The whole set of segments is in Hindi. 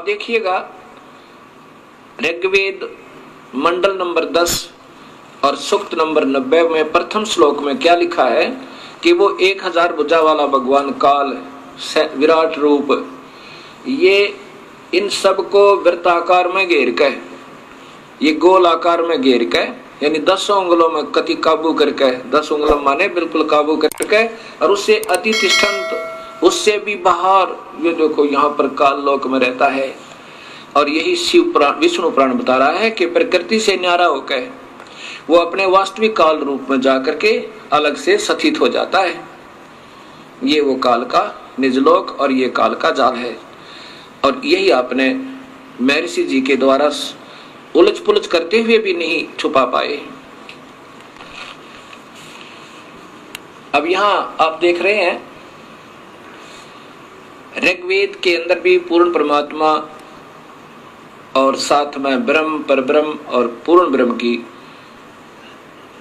देखिएगा ऋग्वेद मंडल नंबर 10 और सूक्त नंबर 90 में प्रथम श्लोक में क्या लिखा है कि वो 1000 भुजा वाला भगवान काल विराट रूप, ये इन सबको वृत्ताकार में घेर के, ये गोल आकार में घेर के, यानी 10 उंगलों में कति काबू करके, 10 उंगलों माने बिल्कुल काबू करके, और उससे अति तिष्ठन्त, उससे भी बाहर ये देखो यहाँ पर काल लोक में रहता है। और यही शिव पुराण विष्णु पुराण बता रहा है कि प्रकृति से न्यारा होकर वो अपने वास्तविक काल रूप में जाकर के अलग से स्थित हो जाता है। ये वो काल का निजलोक और ये काल का जाल है। और यही आपने महर्षि जी के द्वारा उलझ पुलझ करते हुए भी नहीं छुपा पाए। अब यहां आप देख रहे हैं ऋग्वेद के अंदर भी पूर्ण परमात्मा और साथ में ब्रह्म, परब्रह्म और पूर्ण ब्रह्म की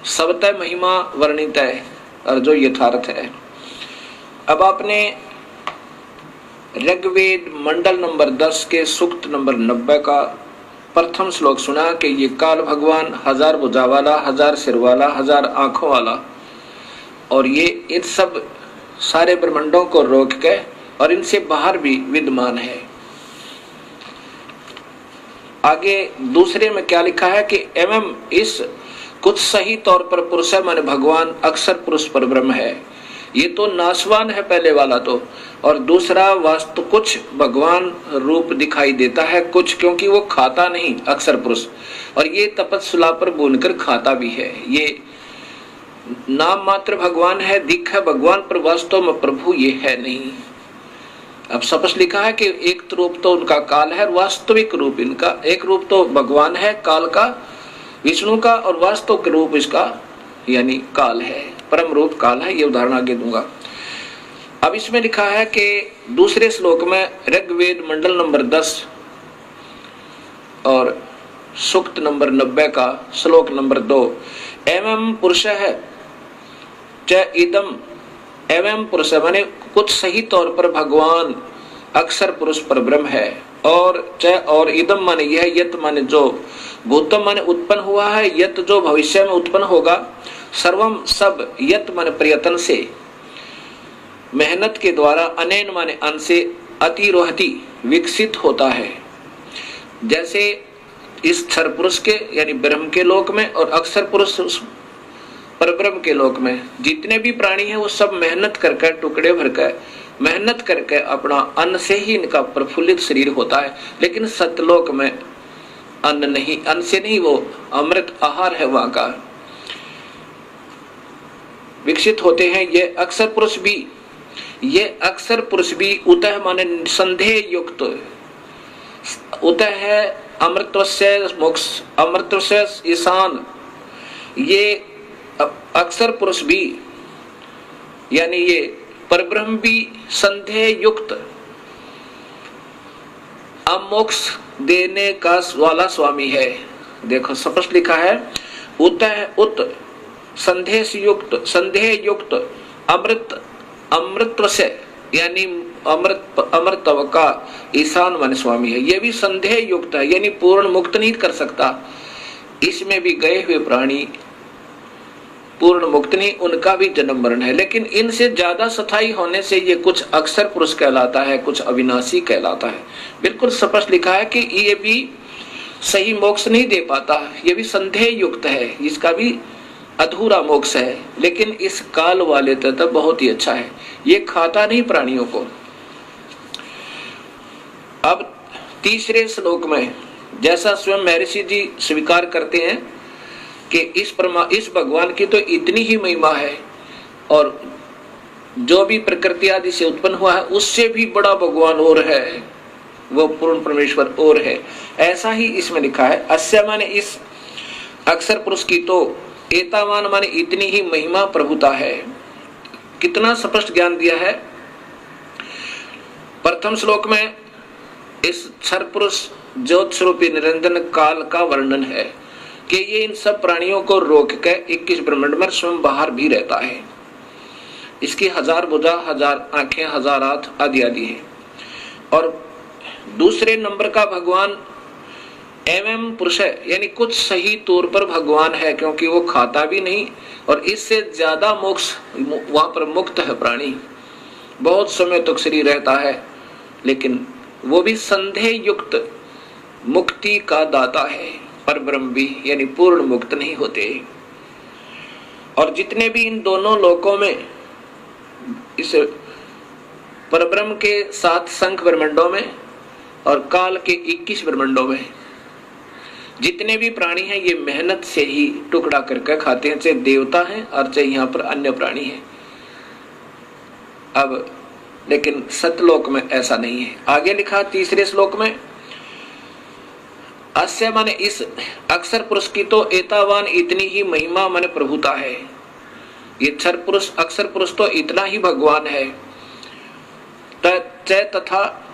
सबतः महिमा वर्णित है और जो यथार्थ है। अब आपने ऋग्वेद मंडल नंबर 10 के सूक्त नंबर 90 का प्रथम श्लोक सुना कि ये काल भगवान 1000 भुजा वाला, 1000 सिर वाला, 1000 आंखों वाला, और ये इन सब सारे ब्रह्मांडों को रोक के और इनसे बाहर भी विद्यमान है। आगे दूसरे में क्या लिखा है कि एवं इस कुछ सही तौर पर पुरुष है माने भगवान अक्षर पुरुष पर ब्रह्म है। ये तो नाशवान है पहले वाला तो, और दूसरा वास्तु कुछ भगवान रूप दिखाई देता है कुछ, क्योंकि वो खाता नहीं अक्षर पुरुष, और ये तपस्या पर बुनकर खाता भी है। ये नाम मात्र भगवान है, दिख है भगवान, पर वास्तव में प्रभु ये है नहीं। अब स्पष्ट लिखा है कि एक रूप तो उनका काल है, वास्तविक रूप इनका एक रूप तो भगवान है काल का, विष्णु का, और वास्तविक रूप इसका यानी काल है, परम रूप काल है। ये उदाहरण आगे दूंगा। अब इसमें लिखा है कि दूसरे श्लोक में ऋग्वेद मंडल नंबर 10 और सूक्त नंबर 90 का श्लोक नंबर 2, एवं पुरुष है च इदम, एवं पुरुष माने कुछ सही तौर पर भगवान अक्षर पुरुष पर ब्रह्म है, और च और इदम माने यह, यत माने जो, भूतम माने उत्पन्न हुआ है, यत जो भविष्य में उत्पन्न होगा, सर्वम सब, यत माने प्रयत्न से, मेहनत के द्वारा, अनैन माने अन से, अतिरोहति विकसित होता है। जैसे इस क्षर पुरुष के यानी ब्रह्म के लोक में और अक्षर पुरुष परब्रह्म के लोक में जितने भी प्राणी हैं वो सब मेहनत करके, टुकड़े भरकर मेहनत करके अपना अन्न से ही इनका प्रफुल्लित शरीर होता है। लेकिन सतलोक में अन्न नहीं, अन्न से नहीं, वो अमृत आहार है वहां का, विकसित होते हैं। ये अक्षर पुरुष भी, ये अक्षर पुरुष भी उतः माने संदेह युक्त, उतः है अमृतस्य मोक्ष, अमृतस्य ईशान। ये अक्षर पुरुष भी यानी ये परब्रह्म भी संदेह युक्त अमोक्ष देने का वाला स्वामी है। देखो स्पष्ट लिखा है, उतः उत संदेह युक्त अमृत, अमृतत्व से यानी अमृतत्व का ईशान मन स्वामी है। ये भी संदेह युक्त है यानी पूर्ण मुक्त नहीं कर सकता। इसमें भी गए हुए प्राणी पूर्ण मुक्त नहीं, उनका भी जन्म मरण है। लेकिन इनसे ज्यादा स्थायी होने से ये कुछ अक्षर पुरुष कहलाता है, कुछ अविनाशी कहलाता है। बिल्कुल स्पष्ट लिखा है कि ये भी सही मोक्ष नहीं दे पाता, ये भी संदेह युक्त है, इसका भी अधूरा मोक्ष है। लेकिन इस काल वाले तत्व बहुत ही अच्छा है, ये खाता नहीं प्राणियों को। अब तीसरे श्लोक में जैसा स्वयं महर्षि जी स्वीकार करते हैं कि इस भगवान की तो इतनी ही महिमा है, और जो भी प्रकृति आदि से उत्पन्न हुआ है उससे भी बड़ा भगवान और है, वो पूर्ण परमेश्वर और है। ऐसा ही इसमें लिखा है, अस्य माने इस अक्षर पुरुष की तो, एतावान माने इतनी ही महिमा प्रभुता है। कितना स्पष्ट ज्ञान दिया है। प्रथम श्लोक में इस क्षर पुरुष ज्योत स्वरूपी निरंजन काल का वर्णन है कि ये इन सब प्राणियों को रोक के 21 ब्रह्मांड में स्वयं बाहर भी रहता है। इसकी 1000 भुजा, 1000 आंखें, 1000 हाथ आदि आदि है। और दूसरे नंबर का भगवान एवं पुरुष है, यानी कुछ सही तौर पर भगवान है, क्योंकि वो खाता भी नहीं और इससे ज्यादा मोक्ष वहां पर मुक्त है प्राणी, बहुत समय तक शरीर रहता है, लेकिन वो भी संदेह युक्त मुक्ति का दाता है। पर ब्रह्म भी यानी पूर्ण मुक्त नहीं होते। और जितने भी इन दोनों लोकों में, इस परब्रह्म के 7 संख्य ब्रह्मंडों में और काल के 21 ब्रह्मंडों में जितने भी प्राणी हैं, ये मेहनत से ही टुकड़ा करके खाते हैं, चाहे देवता हैं और चाहे यहाँ पर अन्य प्राणी हैं। अब लेकिन सतलोक में ऐसा नहीं है। आगे लिखा तीसरे श्लोक में, अस्य माने इस अक्षर पुरुष की तो एतावान इतनी ही महिमा माने प्रभुता है। ये अक्षर पुरुष तो इतना ही भगवान है। तथा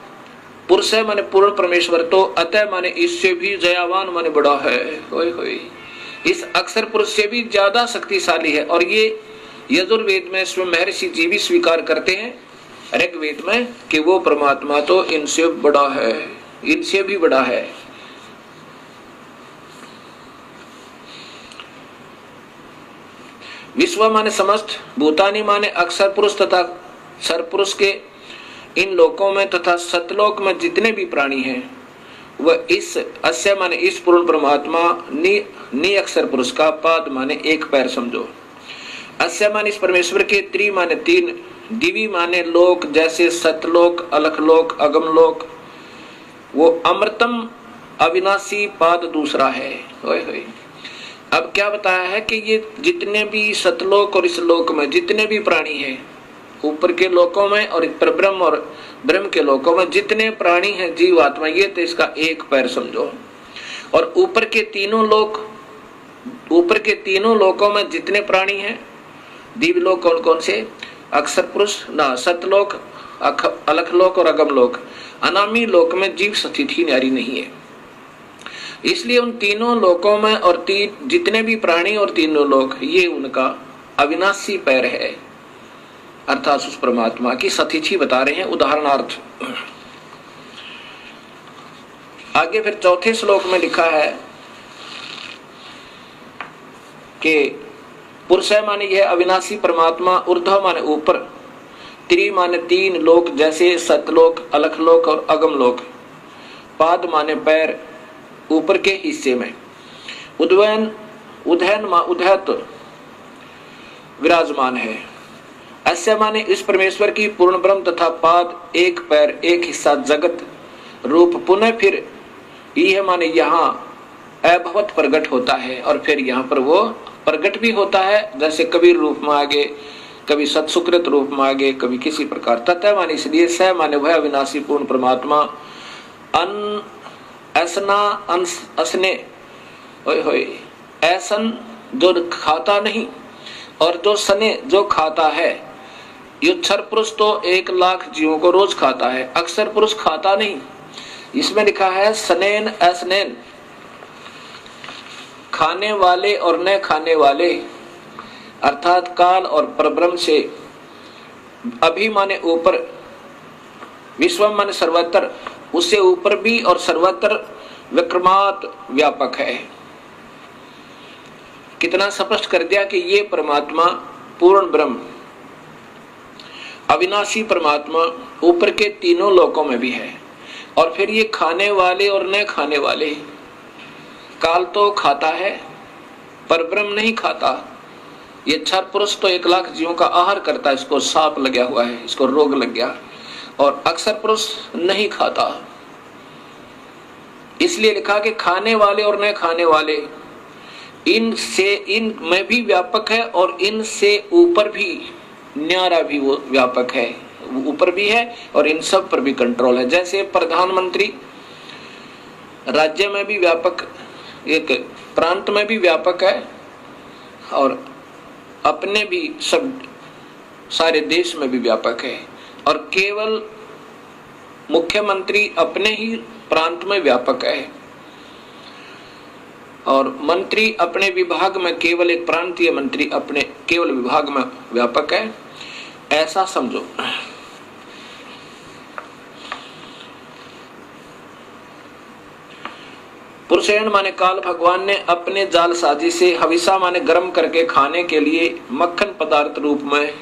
पुरुष माने पूर्ण परमेश्वर तो अतः माने इससे भी जयावान माने बड़ा है। होय होय, इस अक्षर पुरुष से भी ज्यादा शक्तिशाली है। और ये यजुर्वेद में स्वयं महर्षि जी भी स्वीकार करते हैं ऋग्वेद में कि वो परमात्मा तो इनसे बड़ा है, इनसे भी बड़ा है। विश्व माने समस्त, भूतानी माने अक्षर पुरुष तथा क्षर पुरुष के इन लोकों में तथा सतलोक में जितने भी प्राणी हैं, वह इस अस्य माने इस पूर्ण परमात्मा नि अक्षर पुरुष का पाद माने एक पैर समझो। अस्य माने इस परमेश्वर के त्रि माने 3, दिवी माने लोक जैसे सतलोक, अलखलोक, अगमलोक, वो अमृतम अविनाशी पाद दूसरा है। होय होय। अब क्या बताया है कि ये जितने भी सतलोक और इस लोक में जितने भी प्राणी हैं, ऊपर के लोकों में और परब्रह्म और ब्रह्म के लोकों में जितने प्राणी हैं, जीव आत्मा, ये तो इसका एक पैर समझो। और ऊपर के तीनों लोकों में जितने प्राणी हैं, दिव्य लोक कौन कौन से, अक्षर पुरुष ना, सतलोक, अलखलोक और अगमलोक। अनामी लोक में जीव स्थिति न्यारी नहीं है। इसलिए उन तीनों लोकों में और जितने भी प्राणी और तीनों लोक, ये उनका अविनाशी पैर है, अर्थात उस परमात्मा की सतिथि बता रहे हैं उदाहरणार्थ। आगे फिर चौथे श्लोक में लिखा है कि पुरुष माने यह अविनाशी परमात्मा, ऊर्ध्व माने ऊपर, त्रि माने 3 लोक जैसे सतलोक, अलखलोक और अगमलोक, पाद माने पैर ऊपर के हिस्से में, उदयन उदयत विराजमान है। अस्य माने इस परमेश्वर की पूर्ण ब्रह्म तथा पाद एक पैर एक हिस्सा जगत रूप पुनः फिर यह माने यहाँ अभवत प्रकट होता है और फिर यहाँ पर वो प्रकट भी होता है, जैसे कबीर रूप में आगे, कभी सत्सुकृत रूप में आगे, कभी किसी प्रकार। तथा माने इसलिए स माने वह अविनाशी पूर्ण परमात्मा असने होय होय, ऐसन जो खाता नहीं और जो सने जो खाता है। युक्षर पुरुष तो 1 लाख जीवों को रोज खाता है, अक्षर पुरुष खाता नहीं। इसमें लिखा है सनेन असनेन, खाने वाले और न खाने वाले, अर्थात काल और परब्रह्म से अभी माने ऊपर, विश्व माने सर्वत्र, उससे ऊपर भी और सर्वत्र विक्रमात व्यापक है। कितना स्पष्ट कर दिया कि ये परमात्मा पूर्ण ब्रह्म अविनाशी परमात्मा ऊपर के तीनों लोकों में भी है। और फिर ये खाने वाले और न खाने वाले, काल तो खाता है पर ब्रह्म नहीं खाता। ये क्षर पुरुष तो 1 लाख जीवों का आहार करता है, इसको सांप लगा हुआ है, इसको रोग लग गया, और अक्षर पुरुष नहीं खाता। इसलिए लिखा कि खाने वाले और न खाने वाले, इन में भी व्यापक है और इनसे ऊपर भी न्यारा भी वो व्यापक है, ऊपर भी है और इन सब पर भी कंट्रोल है। जैसे प्रधानमंत्री राज्य में भी व्यापक, एक प्रांत में भी व्यापक है और अपने भी सब सारे देश में भी व्यापक है। और केवल मुख्यमंत्री अपने ही प्रांत में व्यापक है और मंत्री अपने विभाग में, केवल एक प्रांतीय मंत्री अपने केवल विभाग में व्यापक है, ऐसा समझो। उषयन माने काल भगवान ने अपने जाल साजी से हविषा माने गर्म करके खाने के लिए मक्खन पदार्थ रूप में,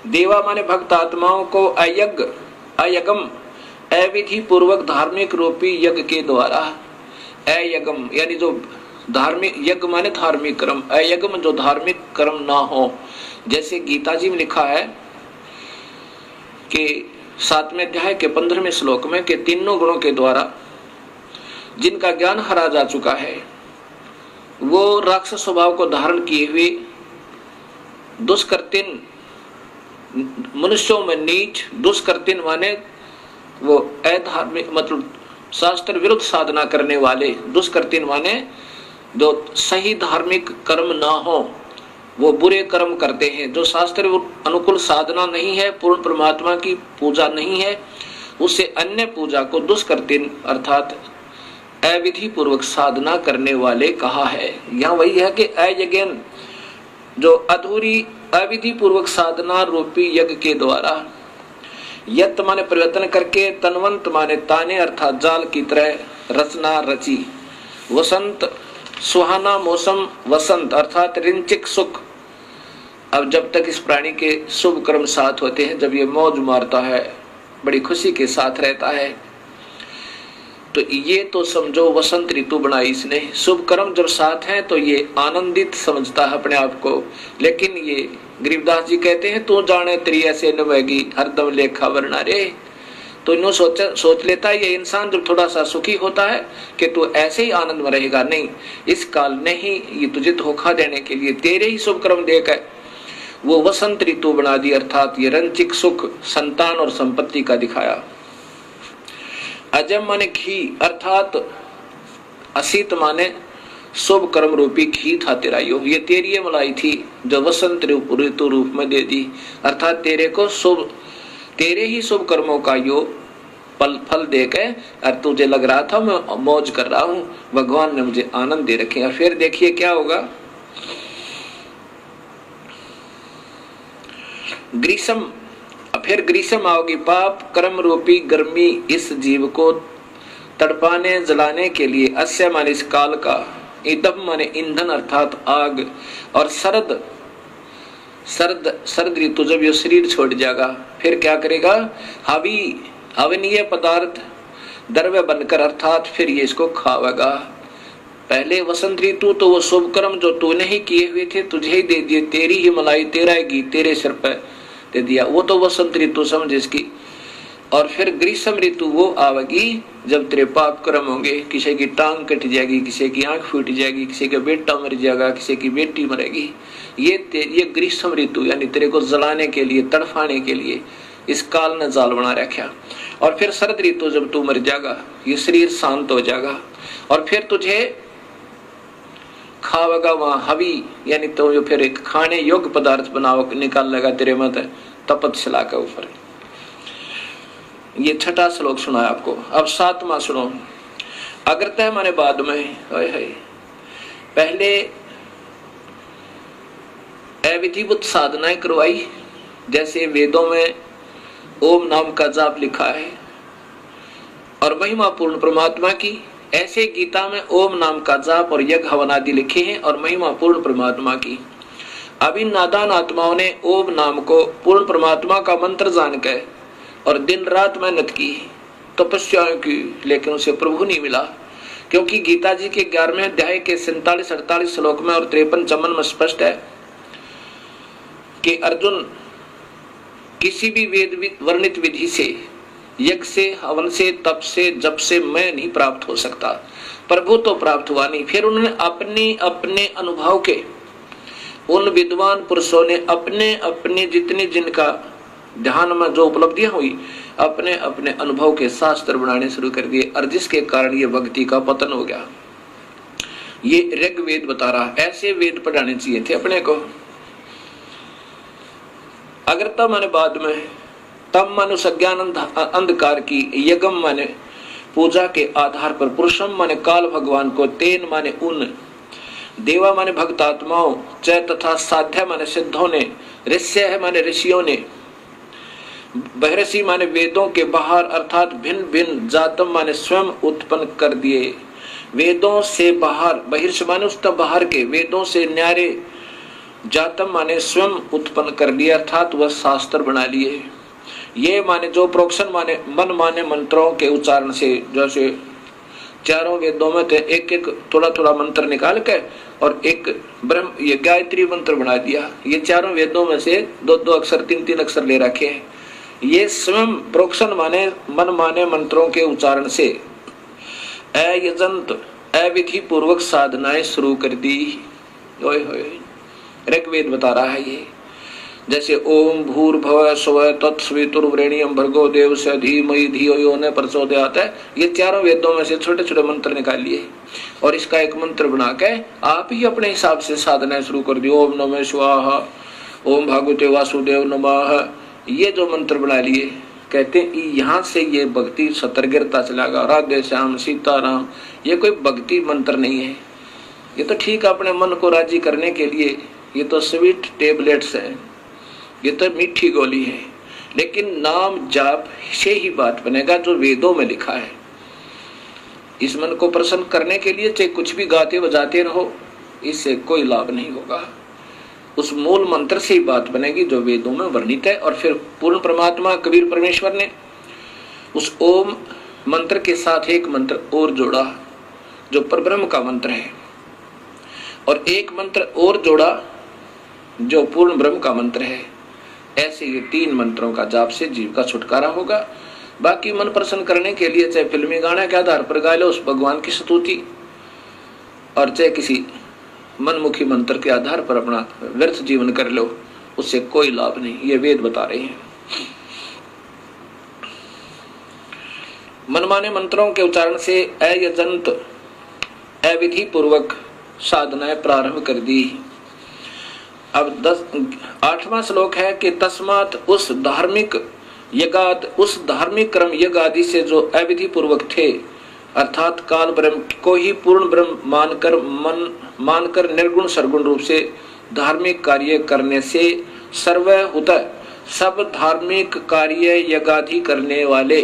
देवा माने भक्त आत्माओं को अयगम अविधि पूर्वक धार्मिक रूपी यज्ञ के द्वारा, अयगम यानी जो धार्मिक यज्ञ माने धार्मिक कर्म, अयगम जो धार्मिक कर्म ना हो। जैसे गीता जी में लिखा है कि 7वें अध्याय के 15वें श्लोक में कि तीनों गुणों के द्वारा जिनका ज्ञान हरा जा चुका है वो राक्षस स्वभाव को धारण किए हुए दुष्कृतिन मनुष्यों में नीच, दुष्कृतिन माने वो अधार्मिक मतलब शास्त्र विरुद्ध साधना करने वाले, दुष्कृतिन माने जो सही धार्मिक कर्म ना हो वो बुरे कर्म करते हैं, जो शास्त्र अनुकूल साधना नहीं है, पूर्ण परमात्मा की पूजा नहीं है, उससे अन्य पूजा को दुष्कृतिन अर्थात अविधि पूर्वक साधना करने वाले कहा है। यहाँ वही है कि अयज्ञन जो अधूरी अविधि पूर्वक साधना रूपी यज्ञ के द्वारा, यत माने परिवर्तन करके, तनवंत माने ताने अर्थात जाल की तरह रचना रची, वसंत सुहाना मौसम, वसंत अर्थात रिंचिक सुख। अब जब तक इस प्राणी के शुभ कर्म साथ होते हैं, जब ये मौज मारता है, बड़ी खुशी के साथ रहता है, तो ये तो समझो वसंत ऋतु बनाई इसने। शुभ कर्म जब साथ हैं तो ये आनंदित समझता है अपने आप को। लेकिन ये गरीबदास जी कहते हैं तू जाने तेरी ऐसे नवेगी हरदम लेखा वरना रे। तो इन्हों सोच लेता है ये इंसान जब थोड़ा सा सुखी होता है कि तू ऐसे ही आनंद में रहेगा। नहीं, इस काल ने ही ये तुझे धोखा देने के लिए तेरे ही शुभ कर्म देकर वो वसंत ऋतु बना दी, अर्थात ये रंचिक सुख संतान और संपत्ति का दिखाया। अजम माने घी अर्थात असीत माने शुभ कर्म रूपी घी था तेरा यो, ये तेरी ये मलाई थी जो वसंत ऋतु रूप में दे दी, अर्थात तेरे को शुभ तेरे ही शुभ कर्मों का यो फल देकर और तुझे लग रहा था मैं मौज कर रहा हूं, भगवान ने मुझे आनंद दे रखे। और फिर देखिए क्या होगा, ग्रीष्म, फिर ग्रीष्म आओगी, पाप कर्म रूपी गर्मी इस जीव को तड़पाने जलाने के लिए, अस्य माने इस काल का, ईदम माने ईंधन अर्थात आग, और सर्द ऋतु जब ये शरीर छोड़ जाएगा फिर क्या करेगा, हवनीय पदार्थ द्रव्य बनकर अर्थात फिर ये इसको खावेगा। पहले वसंत ऋतु तो वो शुभ कर्म जो तूने ही किए हुए थे तुझे ही दे दिए, तेरी ही मलाई तेरा ही घी तेरे सिर पर दे दिया, वो तो वसंत ऋतु समझ इसकी। और फिर ग्रीष्म ऋतु वो आवेगी जब तेरे पाप कर्म होंगे, किसी की टांग कट जाएगी, किसी की आंख फूट जाएगी, किसी का बेटा मर जाएगा, किसी की बेटी मरेगी। ये ग्रीष्म ऋतु यानी तेरे को जलाने के लिए तड़फाने के लिए इस काल ने जाल बना रखा। और फिर शरद ऋतु जब तू मर जाएगा ये शरीर शांत हो जाएगा और फिर तुझे खावेगा वहां हवी, यानी तो जो फिर एक खाने योग्य पदार्थ बनाओ निकाल लेगा तेरे मत तपतशिला के ऊपर। ये छठा श्लोक सुना आपको। अब सातवां सुनो, अग्रतः माने बाद में, पहले अविधिवत साधनाएं करवाई, जैसे वेदों में ओम नाम का जाप लिखा है और महिमा पूर्ण परमात्मा की, ऐसे गीता में ओम नाम का जाप और यज्ञ हवन आदि लिखे हैं और महिमा पूर्ण परमात्मा की। अब इन नादान आत्माओं ने ओम नाम को पूर्ण परमात्मा का मंत्र जानकर और दिन रात मेहनत की, तपस्याएं की, लेकिन उसे प्रभु नहीं मिला। क्योंकि गीता जी के 11वें अध्याय के 47-48 श्लोक में और 53 में स्पष्ट है कि अर्जुन किसी भी वेद वर्णित विधि से, यज्ञ से, हवन से, तप से, जप से मैं नहीं प्राप्त हो सकता, प्रभु तो प्राप्त हुआ नहीं। फिर उन्होंने अपने अपने अनुभव के, उन विद्वान पुरुषों ने अपने अपने जितने जिनका ध्यान में जो उपलब्धियां हुई अपने अपने अनुभव के शास्त्र बनाने शुरू कर दिए और जिसके कारण ये भक्ति का पतन हो गया। ये ऋग्वेद बता रहा, ऐसे वेद पढ़ाने चाहिए थे अपने को। अगर तब माने बाद में, तब माने सज्ञान अंधकार की, यज्ञम माने पूजा के आधार पर, पुरुषम माने काल भगवान को, तेन माने उन, देवा माने भक्त आत्माओं, च तथा साध्य माने सिद्धों ने, ऋष्य है माने ऋषियों ने, बहरसी माने वेदों के बाहर अर्थात भिन्न भिन्न, जातम माने स्वयं उत्पन्न कर दिए। वेदों से बाहर, बहिर्ष माने उस तब बाहर के, वेदों से न्यारे, जातम माने स्वयं उत्पन्न कर लिया, अर्थात वह शास्त्र बना लिए। ये माने जो प्रोक्शन माने मन माने मंत्रों के उच्चारण से, जैसे चारों वेदों में थे एक एक थोड़ा थोड़ा मंत्र निकाल के और एक ब्रह्म ये गायत्री मंत्र बना दिया। ये चारों वेदों में से दो दो अक्षर, तीन तीन अक्षर ले रखे हैं। ये स्वयं प्रोक्शन माने मन माने मंत्रों के उच्चारण से अयजंत अविधि पूर्वक साधनाएं शुरू कर दी। ओए होए, ऋग्वेद बता रहा है ये। जैसे ओम भूर्भुवः स्वः तत्सवितुर्वरेण्यं भर्गो देवस्य धीमहि धियो यो न प्रचोदयात्, ये चारों वेदों में से छोटे छोटे मंत्र निकाल लिए और इसका एक मंत्र बना के आप ही अपने हिसाब से साधना शुरू कर दी। ओम नमः स्वाहा, ओम भगवते वासुदेव नमः, ये जो मंत्र बना लिए, कहते हैं यहाँ से ये भक्ति सतर गिरता चला गया। राधे श्याम सीताराम, ये कोई भक्ति मंत्र नहीं है, ये तो ठीक अपने मन को राजी करने के लिए, ये तो स्वीट टेबलेट्स है, ये तो मीठी गोली है। लेकिन नाम जाप से ही बात बनेगा जो वेदों में लिखा है। इस मन को प्रसन्न करने के लिए चाहे कुछ भी गाते बजाते रहो, इससे कोई लाभ नहीं होगा। उस मूल मंत्र से ही बात बनेगी जो वेदों में वर्णित है। और फिर पूर्ण परमात्मा कबीर परमेश्वर ने उस ओम मंत्र के साथ एक मंत्र और जोड़ा जो परब्रह्म का मंत्र है, और एक मंत्र और जोड़ा जो पूर्ण ब्रह्म का मंत्र है। ऐसे ये तीन मंत्रों का जाप से जीव का छुटकारा होगा। बाकी मन प्रसन्न करने के लिए चाहे फिल्मी गाने के आधार पर गा लो उस भगवान की स्तुति, और चाहे किसी मनमुखी मंत्र के आधार पर अपना व्यर्थ जीवन कर लो, उससे कोई लाभ नहीं, ये वेद बता रहे हैं। मनमाने मंत्रों के उच्चारण से अयजंत अविधि पूर्वक साधनाएं प्रारंभ कर दी। अब 8वां श्लोक है कि तस्मात् उस धार्मिक यज्ञ, उस धार्मिक क्रम यज्ञ आदि से जो अविधि पूर्वक थे, अर्थात काल ब्रह्म को ही पूर्ण ब्रह्म मानकर निर्गुण सरगुण रूप से धार्मिक कार्य करने से सर्वहुत सब धार्मिक कार्य यज्ञादि करने वाले,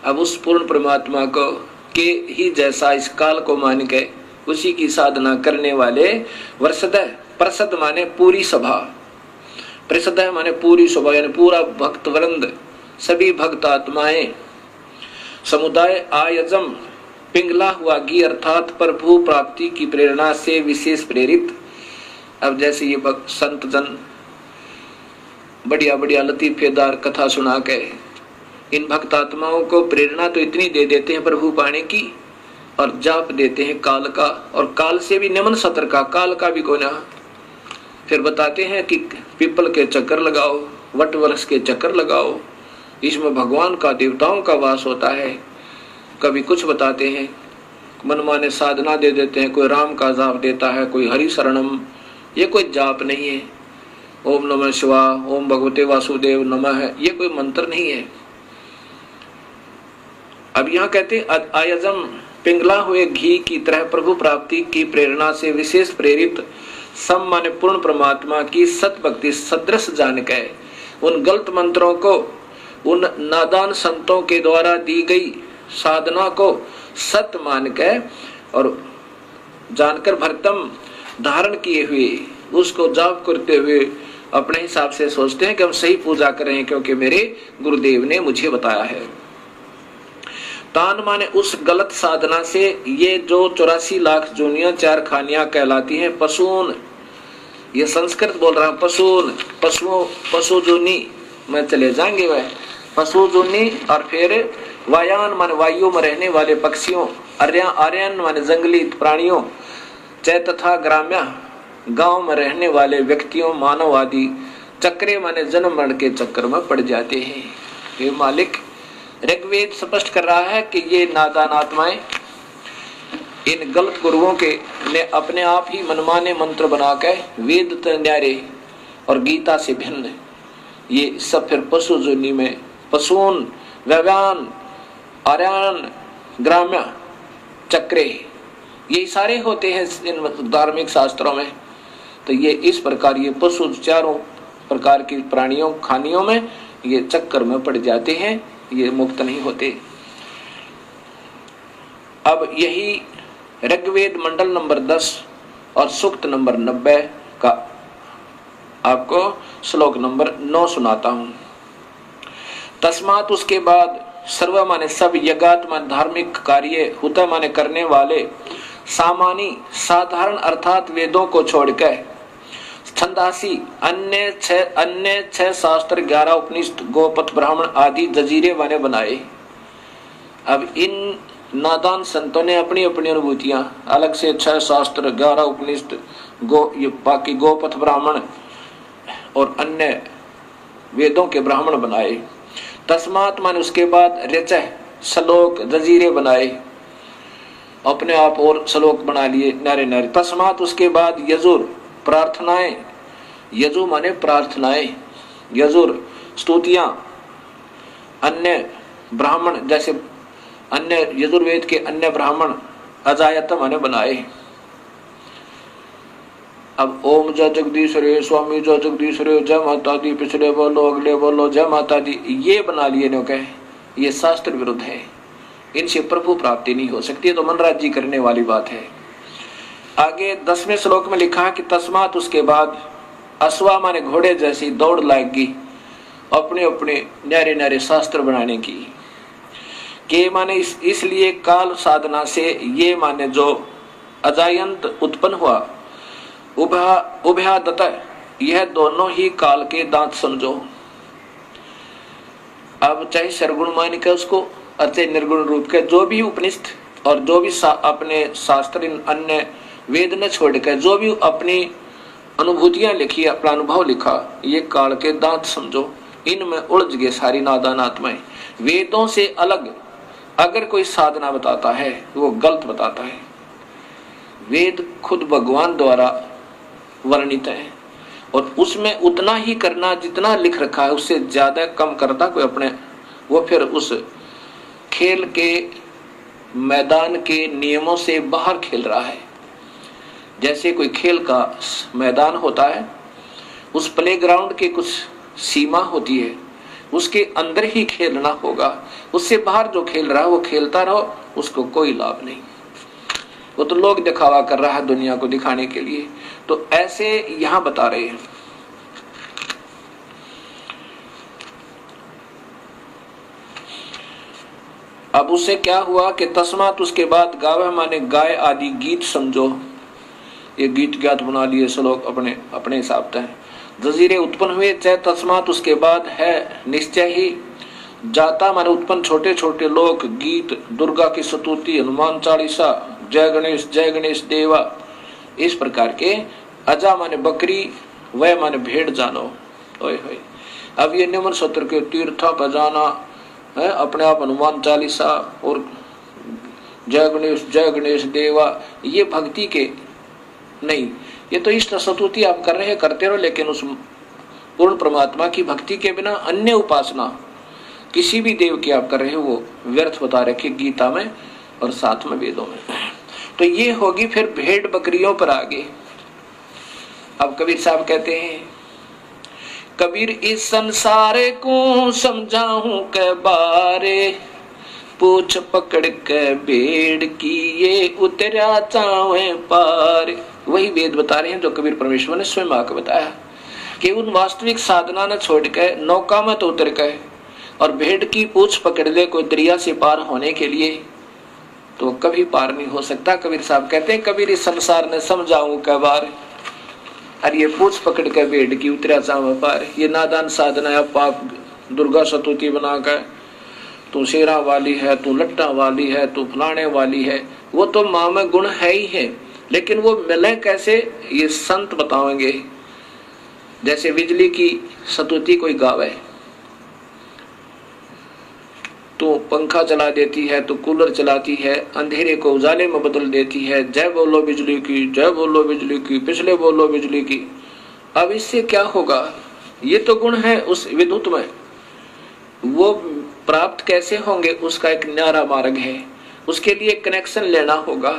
अब उस पूर्ण परमात्मा को के ही जैसा इस काल को मान के उसी की साधना करने वाले वर्षद प्रसद माने पूरी सभा, प्रसद माने पूरी सभा यानी पूरा भक्त वृंद, सभी भक्त आत्माएं, समुदाय आयजम पिंगला हुआ गी अर्थात प्रभु प्राप्ति की प्रेरणा से विशेष प्रेरित। अब जैसे ये भक्त संत जन बढ़िया बढ़िया लतीफेदार कथा सुना के इन भक्त आत्माओं को प्रेरणा तो इतनी दे देते हैं प्रभु पाने की, और जाप देते हैं काल का, और काल से भी निम्न सतर का, काल का भी कोना। फिर बताते हैं कि पीपल के चक्कर लगाओ, वट वृक्ष के चक्कर लगाओ, इसमें भगवान का देवताओं का वास होता है। कभी कुछ बताते हैं, मनमाने साधना दे देते हैं, कोई राम का जाप देता है, कोई हरि शरणम, ये कोई जाप नहीं है। ओम नमः शिवाय, ओम भगवते वासुदेव नमः, ये कोई मंत्र नहीं है। अब यहाँ कहते आयजम पिंगला हुए घी की तरह प्रभु प्राप्ति की प्रेरणा से विशेष प्रेरित सम माने पूर्ण परमात्मा की सत भक्ति सदृश जान के उन गलत मंत्रों को, उन नादान संतों के द्वारा दी गई साधना को सत मान के और जानकर भरतम धारण किए हुए उसको जाप करते हुए अपने हिसाब से सोचते हैं कि हम सही पूजा करें क्योंकि मेरे गुरुदेव ने मुझे बताया है। तान माने उस गलत साधना से ये जो 84 लाख जूनियां चार खानियां कहलाती हैं पशुन, ये संस्कृत बोल रहा हूं, पशुन पशुओं पशु जूनी में चले जाएंगे वह पशु जूनी, और फिर वायान माने वायु में रहने वाले पक्षियों, आर्यन माने जंगली प्राणियों, चै तथा ग्राम्य गांव में रहने वाले व्यक्तियों, मानव आदि, चक्रे माने जन्म मरण के चक्कर में पड़ जाते हैं। ये मालिक ऋग्वेद स्पष्ट कर रहा है कि ये नादान आत्माएं इन गलत गुरुओं के ने अपने आप ही मनमाने मंत्र बनाकर वेद न्यारे और गीता से भिन्न ये सब फिर पशु जोनी में पशुन, व्यव्यान, आर्यन, ग्राम्य, चक्रे, ये सारे होते हैं इन धार्मिक शास्त्रों में। तो ये इस प्रकार ये पशु चारों प्रकार की प्राणियों खानियों में ये चक्कर में पड़ जाते हैं, ये मुक्त नहीं होते। अब यही ऋग्वेद मंडल नंबर 10 और सूक्त नंबर 90 का आपको श्लोक नंबर 9 सुनाता हूं। तस्मात उसके बाद सर्व माने सब यज्ञात माने धार्मिक कार्य हुता माने करने वाले सामानी साधारण अर्थात वेदों को छोड़कर छंदासी अन्य छह शास्त्र 11 उपनिषद गोपथ ब्राह्मण आदि जजीरे माने बनाए। अब इन नादान संतों ने अपनी अपनी अनुभूतियां अलग से 6 शास्त्र 11 उपनिषद ये बाकी गोपथ ब्राह्मण और अन्य वेदों के ब्राह्मण बनाए। तस्मात माने उसके बाद रचय श्लोक जजीरे बनाए, अपने आप और श्लोक बना लिए नारे नारे। तस्मात उसके बाद यजुर प्रार्थनाएं, यजु माने प्रार्थनाएं, यजुर स्तुतियां, अन्य ब्राह्मण जैसे अन्य यजुर्वेद के अन्य ब्राह्मण अजायत माने बनाए। अब ओम जय जगदीश रे स्वामी जय जगदीश रे जय माता दी पिछले बोलो अगले बोलो जय माता दी, ये बना लिए नो कहे, ये शास्त्र विरुद्ध है, इनसे प्रभु प्राप्ति नहीं हो सकती, तो मनराजी करने वाली बात है। आगे 10वें श्लोक में लिखा कि तस्मात उसके बाद अश्वा माने घोड़े जैसी दौड़ लाएगी अपने अपने न्यारे न्यारे शास्त्र बनाने की। के माने इसलिए काल साधना से ये माने जो अजायंत उत्पन्न हुआ उभयादत, यह दोनों ही काल के दांत समझो। अब चाहे सरगुण मान के उसको अचे निर्गुण रूप के जो भी उपनिषद और जो भी अपने शास्त्र अन्य वेद न छोड़कर जो भी अपनी अनुभूतियां लिखी अपना अनुभव लिखा, ये काल के दांत समझो, इनमें उलझ गए सारी नादान आत्माएं। वेदों से अलग अगर कोई साधना बताता है वो गलत बताता है। वेद खुद भगवान द्वारा वर्णित है और उसमें उतना ही करना जितना लिख रखा है, उससे ज्यादा कम करता कोई अपने, वो फिर उस खेल के मैदान के नियमों से बाहर खेल रहा है। जैसे कोई खेल का मैदान होता है, उस प्लेग्राउंड के कुछ सीमा होती है, उसके अंदर ही खेलना होगा, उससे बाहर जो खेल रहा है वो खेलता रहो, उसको कोई लाभ नहीं। वो तो लोग दिखावा कर रहा है दुनिया को दिखाने के लिए, तो ऐसे यहां बता रहे हैं। अब उससे क्या हुआ कि तस्मात उसके बाद गावे माने गाय आदि गीत समझो, ये गीत ज्ञात बना लिए श्लोक अपने अपने हिसाब से जजीरे उत्पन्न हुए। चाहे तस्मात उसके बाद है निश्चय ही जाता माने उत्पन्न छोटे छोटे लोग गीत, दुर्गा की स्तुति, हनुमान चालीसा, जय गणेश देवा, इस प्रकार के। अजा माने बकरी, वह माने भेड़ जानो। ओए होए, अब ये निमन सत्र के तीर्था बजाना है, अपने आप हनुमान चालीसा और जय गणेश देवा, ये भक्ति के नहीं, ये तो इष्ट स्तुति आप कर रहे हैं, करते रहो, लेकिन उस पूर्ण परमात्मा की भक्ति के बिना अन्य उपासना किसी भी देव की आप कर रहे हो वो व्यर्थ बता रखे गीता में और साथ में वेदों में। तो ये होगी फिर भेड़ बकरियों पर आगे। अब कबीर साहब कहते हैं, कबीर इस संसार को समझाऊं के बारे, पूछ पकड़ के भेड़ की ये उतरा चावे पार। वही वेद बता रहे हैं जो कबीर परमेश्वर ने स्वयं आकर बताया कि उन वास्तविक साधना न छोड़ के नौका में तो उतर गए और भेड़ की पूछ पकड़ ले कोई दरिया से पार होने के लिए, तो कभी पार नहीं हो सकता। कबीर साहब कहते हैं, कबीर इस संसार ने समझाऊं के बार, अरे ये पूछ पकड़ के भेड़ की उतरा चावे पार, ये नादान साधना है, पाप दुर्गा स्तुति बनाकर तू शेरा वाली है, तू लट्टा वाली है, तू फलाने वाली है, वो तो माँ में गुण है ही है, लेकिन वो मिले कैसे ये संत बताएंगे। जैसे बिजली की स्तुति कोई गावे, तो पंखा चला देती है, तो कूलर चलाती है, अंधेरे को उजाले में बदल देती है, जय बोलो बिजली की, जय बोलो बिजली की, पिछले बोलो बिजली की। अब इससे क्या होगा, ये तो गुण है उस विद्युत में, वो प्राप्त कैसे होंगे उसका एक न्यारा मार्ग है, उसके लिए कनेक्शन लेना होगा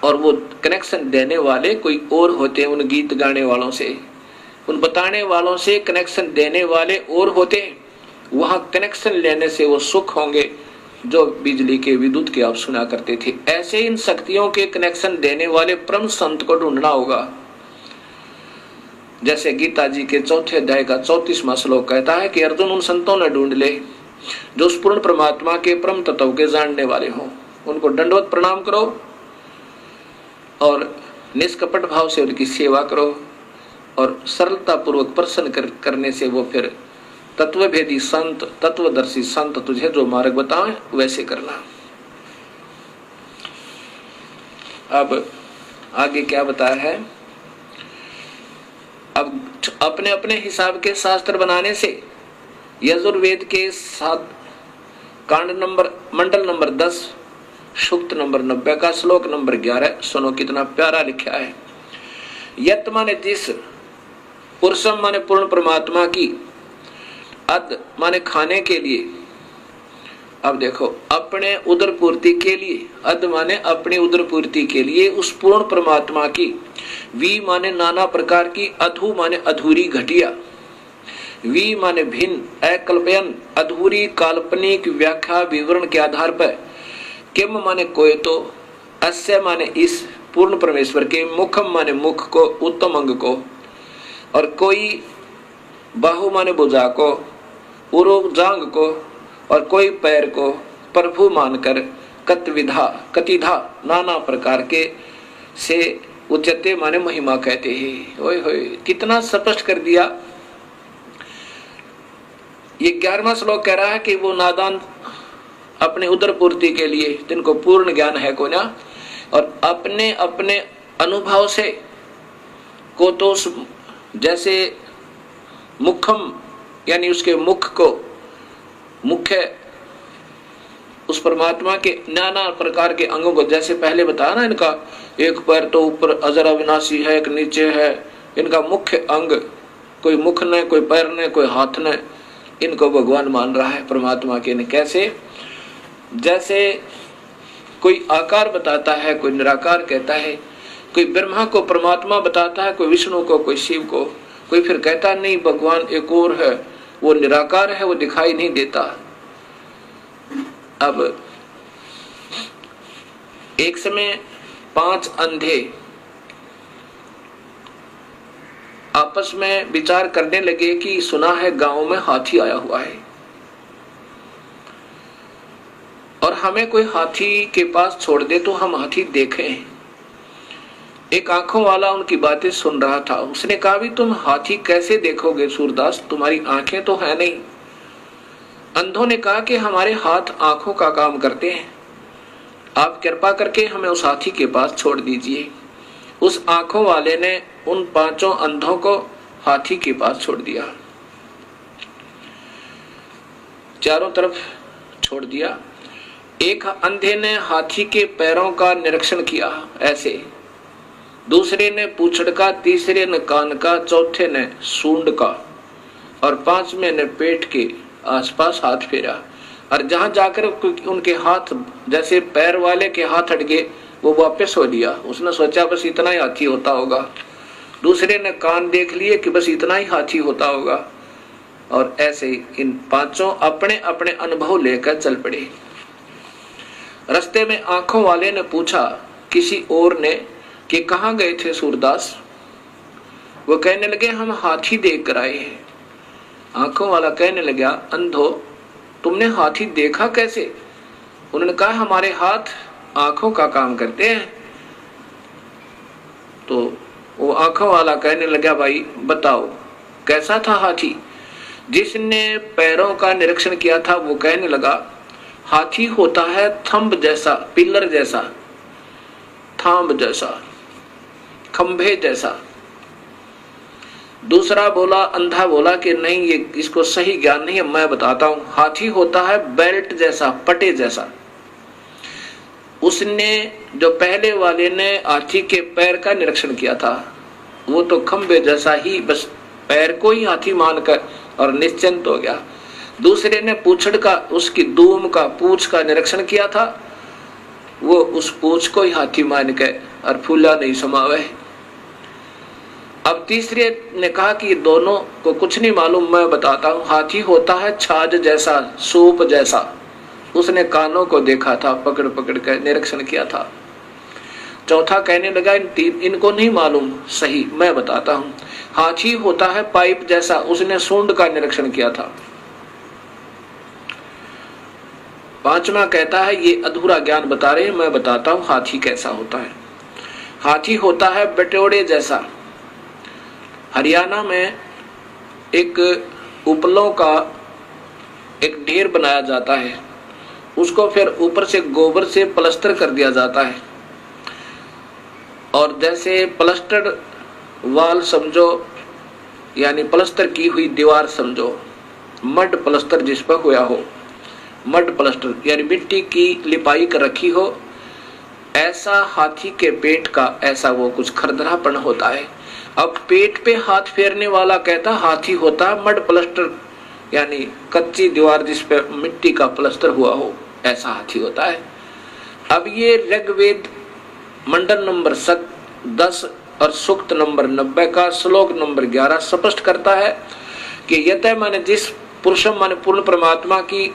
और वो कनेक्शन देने वाले कोई और होते हैं, उन गीत गाने वालों से, उन बताने वालों से कनेक्शन देने वाले और होते हैं। वहां कनेक्शन लेने से वो सुख होंगे जो बिजली के विद्युत के आप सुना करते थे। ऐसे इन शक्तियों के कनेक्शन देने वाले परम संत को ढूंढना होगा। जैसे गीता जी के 4 अध्याय का 34वां श्लोक कहता है कि अर्जुन उन संतों ने ढूंढ ले जो उस पूर्ण परमात्मा के परम तत्व के जानने वाले हों। उनको दंडवत प्रणाम करो और निष्कपट भाव से उनकी सेवा करो और सरलता पूर्वक प्रसन्न करने से वो फिर तत्वभेदी संत, तत्वदर्शी संत तुझे जो मार्ग बताए वैसे करना। अब आगे क्या बताया है? अब अपने अपने हिसाब के शास्त्र बनाने से यजुर्वेद के 7 कांड नंबर मंडल नंबर 10 सूक्त नंबर 90 का श्लोक नंबर 11 सुनो कितना प्यारा लिखा है। यत माने जिस, पुरुषम माने पूर्ण परमात्मा की, अद माने खाने के लिए। अब देखो अपने उदर पूर्ति के लिए, अद माने अपनी उदर पूर्ति के लिए उस पूर्ण परमात्मा की, वी माने नाना प्रकार की, अधु माने अधूरी घटिया, वी माने भिन्न, अकल्पयन अधूरी काल्पनिक व्याख्या विवरण के आधार पर, किम माने कोई तो, अस्य माने इस पूर्ण परमेश्वर के, मुखम माने मुख को, उत्तम अंग को, और कोई बाहु माने भुजा को, उरु जांग को, और कोई पैर को प्रभु मानकर कतविधा कतिधा नाना प्रकार के से उच्चते माने महिमा कहते हैं। ओए होए कितना स्पष्ट कर दिया। ये 11वां श्लोक कह रहा है कि वो नादान अपने उदर पूर्ति के लिए जिनको पूर्ण ज्ञान है को ना, और अपने अपने अनुभव से को तो जैसे मुखम यानी उसके मुख को, मुख्य उस परमात्मा के नाना प्रकार के अंगों को, जैसे पहले बताया ना, इनका एक पैर तो ऊपर अजर अविनाशी है, एक नीचे है, इनका मुख्य अंग, कोई मुख ने, कोई पैर ने, कोई हाथ ने, इनको भगवान मान रहा है परमात्मा के। ने कैसे? जैसे कोई आकार बताता है, कोई निराकार कहता है, कोई ब्रह्मा को परमात्मा बताता है, कोई विष्णु को, कोई शिव को, कोई फिर कहता नहीं भगवान एक और है, वो निराकार है, वो दिखाई नहीं देता। अब एक समय 5 अंधे आपस में विचार करने लगे कि सुना है गांव में हाथी आया हुआ है और हमें कोई हाथी के पास छोड़ दे तो हम हाथी देखें। एक आंखों वाला उनकी बातें सुन रहा था। उसने कहा भी तुम हाथी कैसे देखोगे सूरदास, तुम्हारी आंखें तो है नहीं। अंधों ने कहा कि हमारे हाथ आंखों का काम करते हैं, आप कृपा करके हमें उस हाथी के पास छोड़ दीजिए। उस आंखों वाले ने उन 5 अंधों को हाथी के पास छोड़ दिया, चारों तरफ छोड़ दिया। एक अंधे ने हाथी के पैरों का निरीक्षण किया ऐसे, दूसरे ने पूंछड़ का, तीसरे ने कान का, चौथे ने सूंड का और 5वें ने पेट के आसपास हाथ फेरा। और जहां जाकर उनके हाथ जैसे पैर वाले के हाथ हट गए वो वापस हो लिया। उसने सोचा बस इतना ही हाथी होता होगा। दूसरे ने कान देख लिए कि बस इतना ही हाथी होता होगा। और ऐसे इन 5 अपने अपने अनुभव लेकर चल पड़े। रास्ते में आंखों वाले ने पूछा किसी और ने कि कहाँ गए थे सूरदास? वो कहने लगे हम हाथी देख कर आए हैं। आंखों वाला कहने लगा अंधो तुमने हाथी देखा कैसे? उन्होंने कहा हमारे हाथ आंखों का काम करते हैं। तो वो आंखों वाला कहने लगा भाई बताओ कैसा था हाथी? जिसने पैरों का निरीक्षण किया था वो कहने लगा हाथी होता है थंब जैसा, पिलर जैसा, थांब जैसा, खंभे जैसा। दूसरा बोला, अंधा बोला कि नहीं ये इसको सही ज्ञान नहीं है, मैं बताता हूं। हाथी होता है बेल्ट जैसा, पटे जैसा। उसने जो पहले वाले ने हाथी के पैर का निरीक्षण किया था वो तो खंभे जैसा ही, बस पैर को ही हाथी मानकर और निश्चिंत हो गया। दूसरे ने पूंछड़ का, उसकी दूम का, पूंछ का निरीक्षण किया था, वो उस पूंछ को ही हाथी मान के और फूला नहीं समावे। अब तीसरे ने कहा कि ये दोनों को कुछ नहीं मालूम, मैं बताता हूं। हाथी होता है छाछ जैसा, सूप जैसा, उसने कानों को देखा था, पकड़ पकड़ कर निरीक्षण किया था। चौथा कहने लगा इनको नहीं मालूम, सही मैं बताता हूं। हाथी होता है पाइप जैसा, उसने सूंड का निरीक्षण किया था। पांचवा कहता है ये अधूरा ज्ञान बता रहे हैं, मैं बताता हूं हाथी कैसा होता है। हाथी होता है बटोड़े जैसा। हरियाणा में एक उपलों का एक ढेर बनाया जाता है, उसको फिर ऊपर से गोबर से प्लास्टर कर दिया जाता है, और जैसे प्लास्टर वाल समझो, यानी प्लास्टर की हुई दीवार समझो, मड प्लास्टर जिस पर हुआ हो, मड प्लास्टर यानी मिट्टी की लिपाई कर रखी हो, ऐसा हाथी के पेट का ऐसा वो कुछ खरदरापन होता है। अब पेट पे हाथ फेरने वाला कहता हाथी होता है मड प्लास्टर, यानी कच्ची दीवार जिस पे मिट्टी का प्लास्टर हुआ हो, ऐसा हाथी होता है। अब ये ऋग्वेद मंडल नंबर 10 और सूक्त नंबर 90 का श्लोक नंबर 11 स्पष्ट करता है कि यतः माने जिस पुरुषम माने पूर्ण परमात्मा की,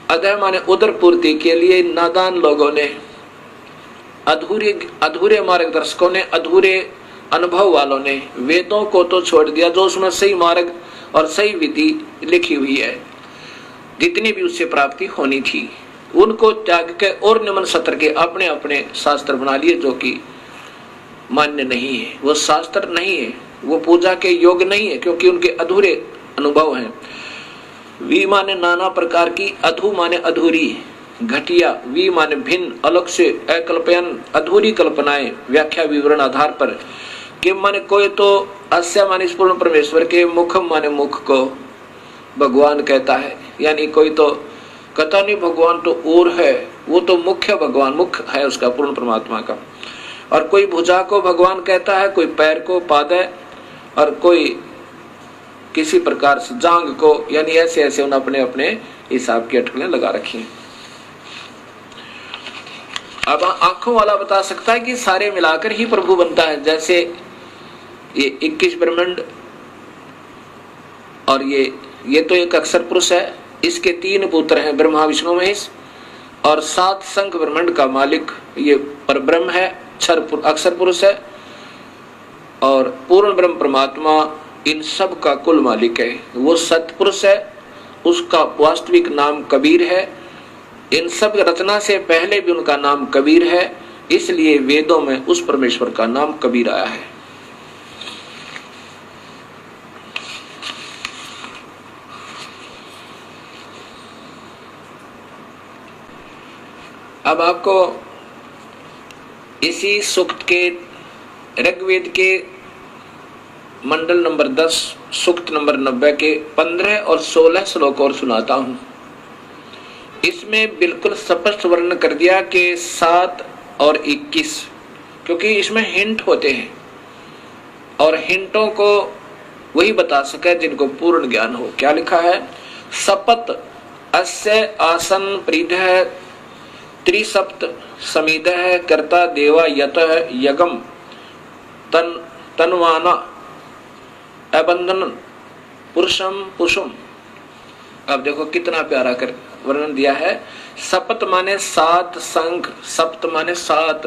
अदय माने उदर पूर्ति के लिए नादान लोगों ने, अधूरे मार्गदर्शकों ने, अधूरे अनुभव वालों ने वेदों को तो छोड़ दिया, जो उसमें सही मार्ग और सही विधि लिखी हुई है, जितनी भी उससे प्राप्ति होनी थी, उनको त्याग के और निम्न सत्र के अपने अपने शास्त्र बना लिए, जो कि मान्य नहीं है। वो शास्त्र नहीं है, वो पूजा के योग्य नहीं है, क्योंकि उनके अधूरे अनुभव हैं। वी माने नाना प्रकार की, अधू माने अधूरी, घटिया, वी माने भिन्न, अलग से, अकल्पयन अधूरी कल्पनाएं, व्याख्या विवरण आधार पर, कि माने कोई तो अस्य माने पूर्ण परमेश्वर के, मुखम माने मुख को भगवान कहता है, यानी कोई तो कहता नहीं भगवान तो और है, वो तो मुख्य भगवान, मुख है उसका पूर्ण परमात्मा का। और कोई भुजा को भगवान कहता है, कोई पैर को पादय, और कोई किसी प्रकार से जांग को, यानी ऐसे ऐसे उन्होंने अपने अपने हिसाब की अटकलें लगा रखी हैं। अब आंखों वाला बता सकता है कि सारे मिलाकर ही प्रभु बनता है, जैसे ये 21 ब्रह्मांड, और ये तो एक अक्षर पुरुष है, इसके 3 पुत्र हैं ब्रह्मा विष्णु महेश, और 7 संख ब्रह्मांड का मालिक ये परब्रह्म है, अक्षर पुरुष है, और पूर्ण ब्रह्म परमात्मा इन सब का कुल मालिक है। वो सतपुरुष है, उसका वास्तविक नाम कबीर है, इन सब रचना से पहले भी उनका नाम कबीर है, इसलिए वेदों में उस परमेश्वर का नाम कबीर आया है। अब आपको इसी सूक्त के ऋग्वेद के मंडल नंबर 10 सूक्त नंबर 90 के 15 और 16 श्लोक और सुनाता हूं। इसमें बिल्कुल स्पष्ट वर्णन कर दिया कि 7 और 21, क्योंकि इसमें हिंट होते हैं, और हिंटों को वही बता सके जिनको पूर्ण ज्ञान हो। क्या लिखा है? सपत अस्य आसन प्रीधः त्रिसप्त समिधः कर्ता देवा यतः यगम तन्वाना अबंधन पुरुषम पुषुम। अब देखो कितना प्यारा कर वर्णन दिया है। सप्त माने 7 संख, सप्त माने 7,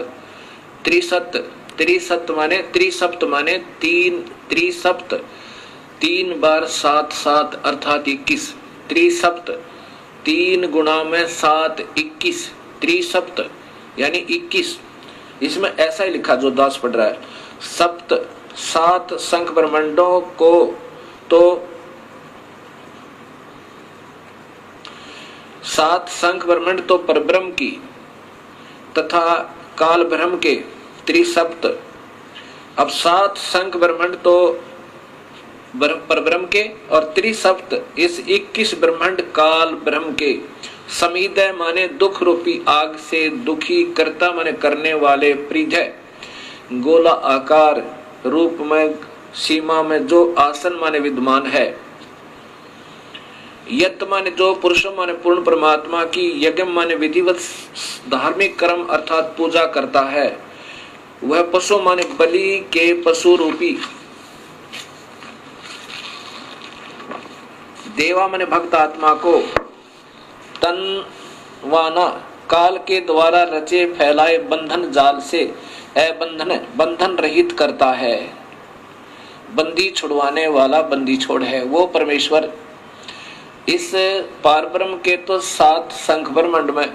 त्रिसत, त्रिसत माने त्रिसप्त माने 3, त्रिसप्त 3 बार 7 7 अर्थात 21, त्रिसप्त 3 गुणा में 7 21, त्रिसप्त यानी 21। इसमें ऐसा ही लिखा जो दास पढ़ रहा है, सप्त 7 संख ब्रह्मांडों को तो 7 संख ब्रह्मांड तो परब्रह्म की तथा काल ब्रह्म के त्रिसप्त। अब 7 संख ब्रह्मांड तो परब्रह्म के और त्रिसप्त इस 21 ब्रह्मांड काल ब्रह्म के। समीदय माने दुख रूपी आग से दुखी, कर्ता माने करने वाले, प्रीधय गोला आकार रूप में सीमा में जो आसन माने विद्यमान है, यत माने जो पुरुष माने पूर्ण परमात्मा की, यज्ञ माने विधिवत धार्मिक कर्म अर्थात पूजा करता है, वह पशु माने बलि के पशु रूपी, देवा माने भक्त आत्मा को, तन वाना काल के द्वारा रचे फैलाए बंधन जाल से बंधन रहित करता है। बंदी छुड़वाने वाला बंदी छोड़ है वो परमेश्वर। इस पारब्रह्म के तो 7 शंख ब्रह्मांड में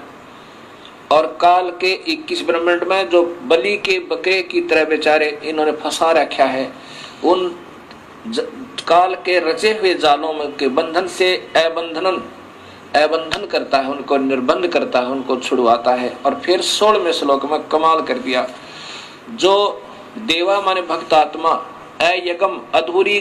और काल के 21 ब्रह्मांड में जो बलि के बकरे की तरह बेचारे इन्होंने फंसा रखा है, उन काल के रचे हुए जालों में के बंधन से अबंधन करता है, उनको निर्बंध करता है, उनको छुड़वाता है। और फिर 16वें श्लोक में कमाल कर दिया, जो देवा माने भक्त आत्मा अयगम अधूरी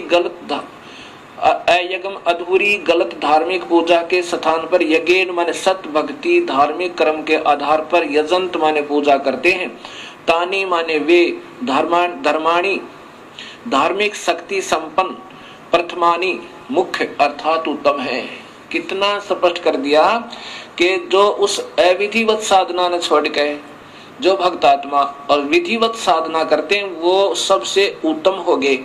गलत धार्मिक पूजा के स्थान पर यज्ञ माने सत भक्ति धार्मिक कर्म के आधार पर यजंत माने पूजा करते हैं। तानी माने वे धर्माणी धार्मिक शक्ति संपन्न प्रथमानी मुख्य अर्थात उत्तम है। कितना स्पष्ट कर दिया कि जो उस अविधिवत साधना ने छोड़ के जो भक्त आत्मा और विधिवत साधना करते हैं वो सबसे उत्तम हो गए।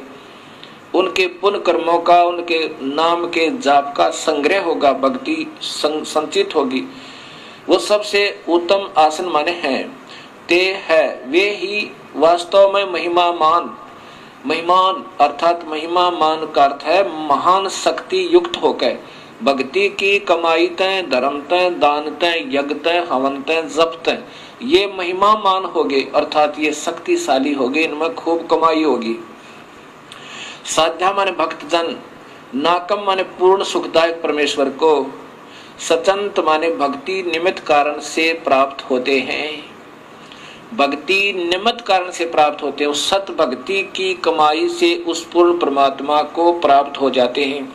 उनके पुण्य कर्मों का उनके नाम के जाप का संग्रह होगा, भक्ति संचित होगी, वो सबसे उत्तम आसन माने हैं। ते है वे ही वास्तव में महिमान अर्थात महिमा मान का अर्थ है महान शक्ति युक्त होकर भक्ति की कमाई तय धर्म तय दान तय यज्ञ तय हवन तय जप तय ये महिमा मान हो गए अर्थात ये शक्तिशाली हो गए, इनमें खूब कमाई होगी। साध्या माने भक्तजन, नाकम माने पूर्ण सुखदायक परमेश्वर को, सचंत माने भक्ति निमित्त कारण से प्राप्त होते हैं। भक्ति निमित्त कारण से प्राप्त होते हैं, उस सत भक्ति की कमाई से उस पूर्ण परमात्मा को प्राप्त हो जाते हैं।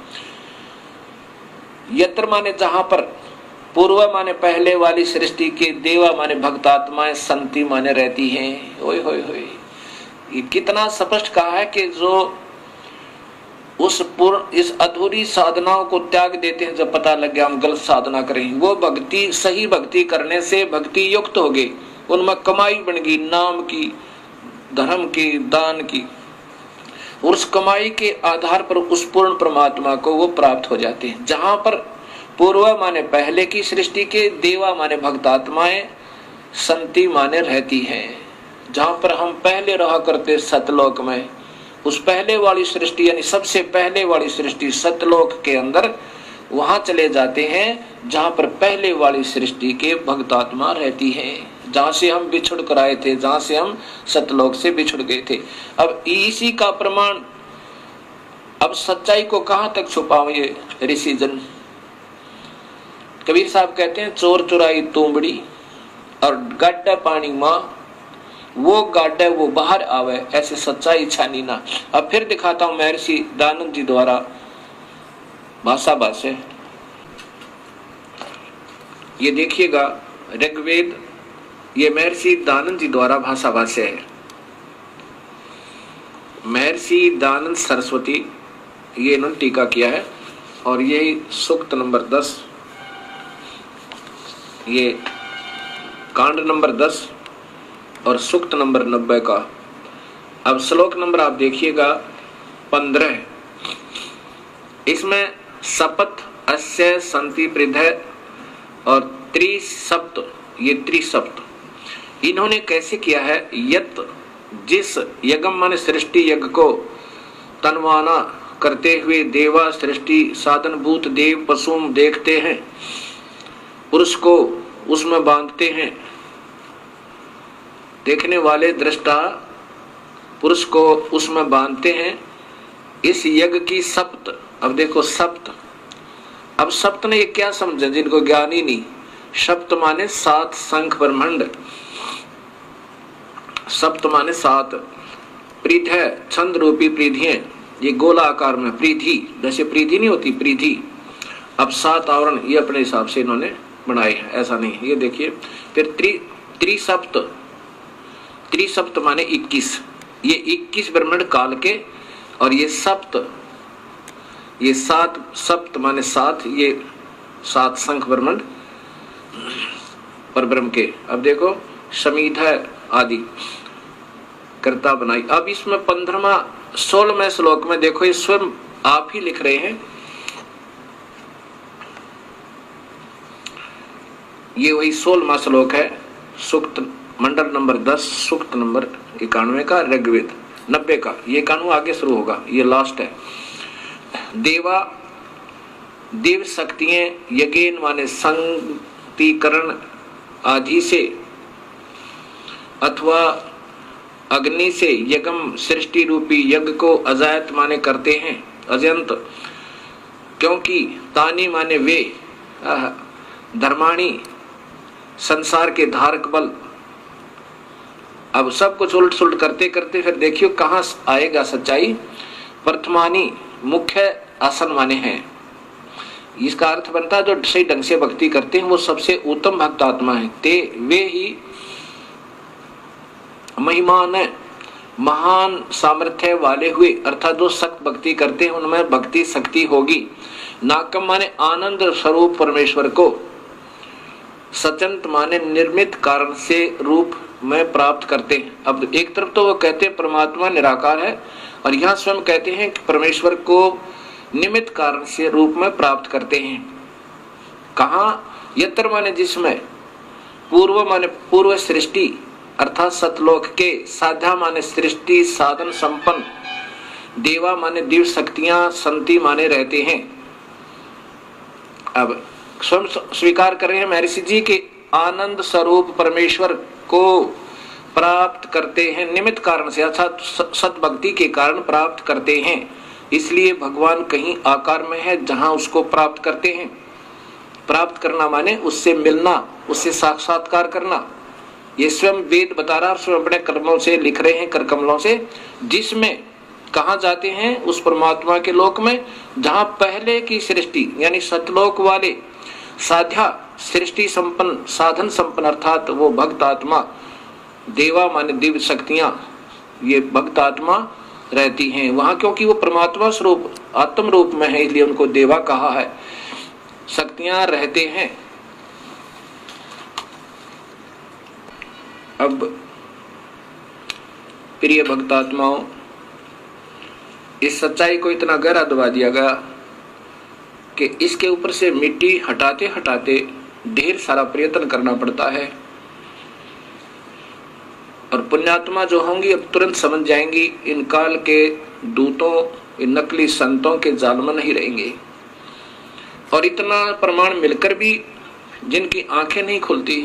यत्र माने जहां पर, पूर्व माने पहले वाली सृष्टि के, देवा माने भक्त आत्माएं, संति माने रहती हैं। ओए होए होए, ये कितना स्पष्ट कहा है कि जो इस अधूरी साधनाओं को त्याग देते हैं, जब पता लग गया हम गलत साधना करें, वो भक्ति सही भक्ति करने से भक्ति युक्त हो गए, उनमें कमाई बन गई, नाम की, धर्म की, दान की, और उस कमाई के आधार पर उस पूर्ण परमात्मा को वो प्राप्त हो जाते हैं। जहां पर पूर्व माने पहले की सृष्टि के, देवा माने भक्त आत्माएं, संति माने रहती हैं। जहां पर हम पहले रहा करते सतलोक में, उस पहले वाली सृष्टि यानी सबसे पहले वाली सृष्टि सतलोक के अंदर, वहां चले जाते हैं जहां पर पहले वाली सृष्टि के भक्त आत्मा रहती है, जहां से हम बिछुड़ कर आए थे, जहां से हम सतलोक से बिछुड़ गए थे। अब इसी का प्रमाण, अब सच्चाई को कहां तक छुपाओ ये ऋषिजन। कबीर साहब कहते हैं, चोर चुराई तुमड़ी और गड्ढा पानी माँ, वो गाड्डा वो बाहर आवे, ऐसे सच्चाई छानी ना। अब फिर दिखाता हूं महर्षि दानंद जी द्वारा भाषा भाष्य। ये देखिएगा ऋग्वेद, ये महर्षि दानंद जी द्वारा भाषा भाष्य है। महर्षि दानंद सरस्वती, ये इन्होंने टीका किया है, और यही सूक्त नंबर 10, ये कांड नंबर 10 और सूक्त नंबर 90 का। अब श्लोक नंबर आप देखिएगा 15, इसमें सपथ अस्य संति पृथय और त्रिसप्त, ये त्रिसप्त इन्होंने कैसे किया है। यत जिस यज्ञ माने सृष्टि यज्ञ को तनवाना करते हुए देवा सृष्टि साधनभूत देव पशुम देखते हैं, पुरुष को उसमें बांधते हैं, देखने वाले दृष्टा पुरुष को उसमें बांधते हैं। इस यज्ञ की सप्त, अब देखो सप्त, अब सप्त ने ये क्या समझे जिनको ज्ञान ही नहीं। सप्त माने 7 शंख ब्रह्मांड, सप्त माने 7, प्रीधय छंद रूपी प्रीधियां, ये गोला आकार में प्रीधि, जैसे प्रीधि नहीं होती प्रीधि। अब 7 आवरण ये अपने हिसाब से इन्होंने बनाए हैं, ऐसा नहीं। ये देखिए फिर त्रिसप्त, त्रिसप्त माने 21, ये 21 ब्रह्मांड काल के, और ये सप्त, ये 7 सप्त माने 7, ये 7 शंख ब्रह्मांड पर ब्रह्म के। अब देखो समीधा आदि कर्ता बनाई। अब इसमें 15वां 16वें श्लोक में देखो, ये स्वयं आप ही लिख रहे हैं, ये वही 16वां श्लोक है, सूक्त मंडल नंबर 10, सूक्त नंबर 91 का, ऋग्वेद 90 का। ये 91 आगे शुरू होगा, ये लास्ट है। देव शक्तियां यज्ञ माने संगीकरण आदि से अथवा अग्नि से यज्ञ सृष्टि रूपी यज्ञ को अजायत माने करते हैं, अजंत, क्योंकि तानी माने वे, धर्माणी संसार के धारक बल। अब सब कुछ उलट सुलट करते करते फिर देखियो कहां आएगा सच्चाई। प्रथमानी मुख्य आसन माने हैं। इसका अर्थ बनता है जो सही ढंग से भक्ति करते हैं वो सबसे उत्तम भक्त आत्मा है। ते वे ही महिमान महान सामर्थ्य वाले हुए, अर्थात जो सख्त भक्ति करते हैं उनमें भक्ति शक्ति होगी। नाकम माने आनंद स्वरूप परमेश्वर को, सचंत माने निर्मित कारण से रूप में प्राप्त करते हैं। अब एक तरफ तो वो कहते हैं परमात्मा निराकार है, और यहाँ स्वयं कहते हैं कि परमेश्वर को निमित्त कारण से रूप में प्राप्त करते हैं। कहाँ? यत्र माने जिसमें, पूर्व माने पूर्व सृष्टि अर्थात सतलोक के, साध्या माने सृष्टि साधन संपन्न, देवा माने दिव्य शक्तियां संति माने रहते हैं। अब स्वयं स्वीकार कर रहे हैं महर्षि जी के आनंद स्वरूप परमेश्वर को प्राप्त करते हैं निमित्त कारण से, अर्थात सत भक्ति के कारण प्राप्त करते हैं। इसलिए भगवान कहीं आकार में है जहां उसको प्राप्त करते हैं। प्राप्त करना माने उससे मिलना, उससे साक्षात्कार करना। ये स्वयं वेद बता रहा है, स्वयं अपने कर्मों से लिख रहे हैं, कर कमलों से, जिसमें कहा जाते हैं उस परमात्मा के लोक में जहां पहले की सृष्टि यानी सतलोक वाले साध्या सृष्टि संपन्न साधन संपन्न अर्थात वो भक्त आत्मा, देवा माने दिव्य शक्तियां, ये भक्त आत्मा रहती हैं वहां, क्योंकि वो परमात्मा स्वरूप आत्म रूप में है इसलिए उनको देवा कहा है। शक्तियां रहते हैं। अब प्रिय भक्तात्माओं, इस सच्चाई को इतना गहरा दबा दिया गया कि इसके ऊपर से मिट्टी हटाते हटाते ढेर सारा प्रयत्न करना पड़ता है। और पुण्यात्मा जो होंगी अब तुरंत समझ जाएंगी इन काल के दूतों, इन नकली संतों के जाल में नहीं रहेंगे। और इतना प्रमाण मिलकर भी जिनकी आंखें नहीं खुलती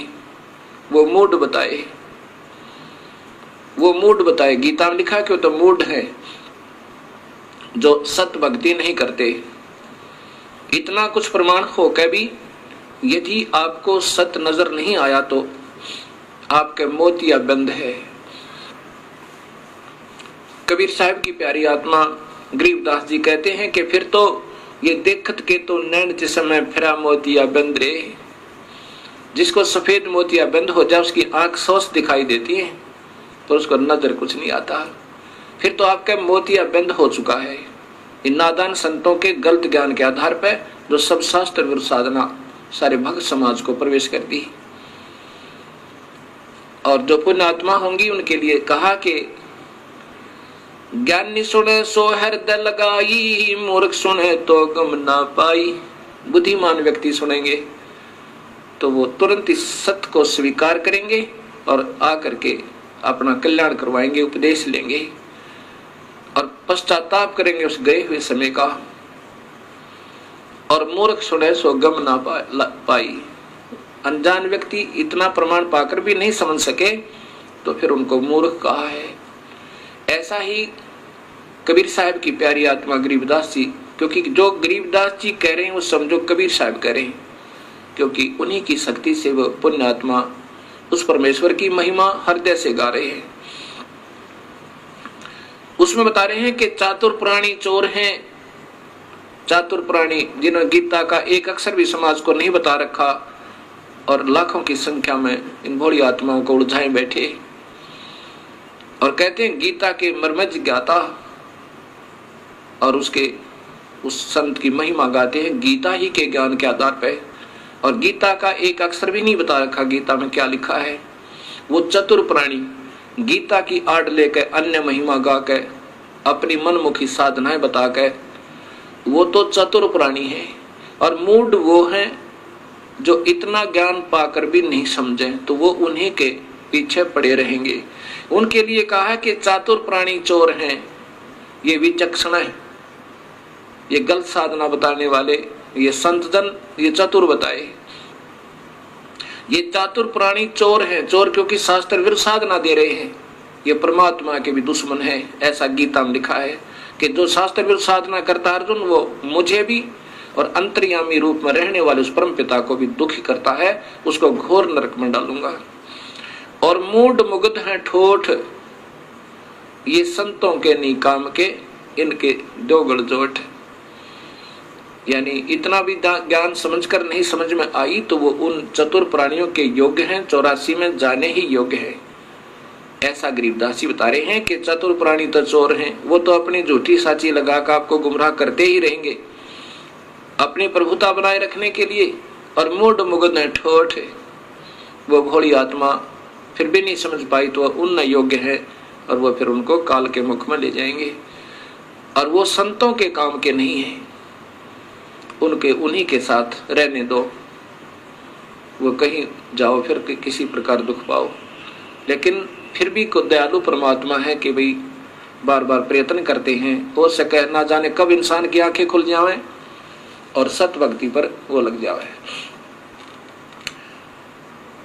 वो मूड बताए, वो मूड बताए। गीता में लिखा क्यों? तो मूड है जो सत भक्ति नहीं करते। इतना कुछ प्रमाण होकर भी यदि आपको सत नजर नहीं आया तो आपके मोतिया बंद है। कबीर साहब की प्यारी आत्मा गरीबदास जी कहते हैं कि फिर तो ये देखत के तो नैन जिसमें फिरा मोतिया बंद रे। जिसको सफेद मोतिया बंद हो जाए उसकी आंख सोच दिखाई देती है तो उसको नजर कुछ नहीं आता। फिर तो आपका मोतिया बंद हो चुका है इन नादान संतों के गलत ज्ञान के आधार पर, जो सब शास्त्र विरुद्ध साधना सारे भक्त समाज को प्रवेश कर दी। और जो पुण्य आत्मा होंगी उनके लिए कहा कि ज्ञानी सुने सो हृदय लगाई, मूर्ख सुने तो गम ना पाई। बुद्धिमान व्यक्ति सुनेंगे तो वो तुरंत इस सत्य को स्वीकार करेंगे और आकर के अपना कल्याण करवाएंगे, उपदेश लेंगे और पश्चाताप करेंगे उस गए हुए समय का। और मूर्ख सुने सो गम ना पाई। अनजान व्यक्ति इतना प्रमाण पाकर भी नहीं समझ सके तो फिर उनको मूर्ख कहा है। ऐसा ही कबीर साहब की प्यारी आत्मा गरीबदास जी, क्योंकि जो गरीबदास जी कह रहे हैं वो समझो कबीर साहब कह रहे हैं, क्योंकि उन्हीं की शक्ति से वो पुण्य आत्मा उस परमेश्वर की महिमा हृदय से गा रहे हैं। उसमें बता रहे हैं कि चातुर प्राणी चोर हैं। चातुर प्राणी जिन्होंने गीता का एक अक्षर भी समाज को नहीं बता रखा और लाखों की संख्या में इन भोली आत्माओं को उलझाए बैठे और कहते हैं गीता के मर्मज्ञ ज्ञाता, और उसके उस संत की महिमा गाते हैं गीता ही के ज्ञान के आधार पर। और गीता का एक अक्षर भी नहीं बता रखा गीता में क्या लिखा है। वो चतुर प्राणी गीता की आड़ लेकर अन्य महिमा गा के अपनी मनमुखी साधनाएं बता के वो तो चतुर प्राणी है। और मूड वो है जो इतना ज्ञान पाकर भी नहीं समझे तो वो उन्हीं के पीछे पड़े रहेंगे। उनके लिए कहा है कि चातुर प्राणी चोर हैं, ये विचक्षण है, ये गलत साधना बताने वाले, ये संत जन ये चतुर बताए। ये चातुर प्राणी चोर हैं, चोर क्योंकि शास्त्र विरुद्ध साधना दे रहे हैं, ये परमात्मा के भी दुश्मन है। ऐसा गीता में लिखा है कि जो शास्त्र विरुद्ध साधना करता है अर्जुन, वो मुझे भी और अंतर्यामी रूप में रहने वाले उस परम पिता को भी दुखी करता है, उसको घोर नरक में डालूंगा। और मूढ़ मुग्ध हैं ठोठ, ये संतों के निकाम के, इनके दो गड़जोट। यानी इतना भी ज्ञान समझकर नहीं समझ में आई तो वो उन चतुर प्राणियों के योग्य हैं, 84 में जाने ही योग्य है। ऐसा गरीबदास जी बता रहे हैं कि चतुर प्राणी तो चोर हैं, वो तो अपनी झूठी साची लगाकर आपको गुमराह करते ही रहेंगे अपनी प्रभुता बनाए रखने के लिए। और मूढ़ मुग्ध है ठोठ, वो भोली आत्मा फिर भी नहीं समझ पाई तो उन योग्य है, और वो फिर उनको काल के मुख में ले जाएंगे। और वो संतों के काम के नहीं है, उनके उन्हीं के साथ रहने दो, वो कहीं जाओ फिर किसी प्रकार दुख पाओ। लेकिन फिर भी को दयालु परमात्मा है कि भाई बार बार प्रयत्न करते हैं, हो सके ना जाने कब इंसान की आंखें खुल जावे और सत भक्ति पर वो लग जावे।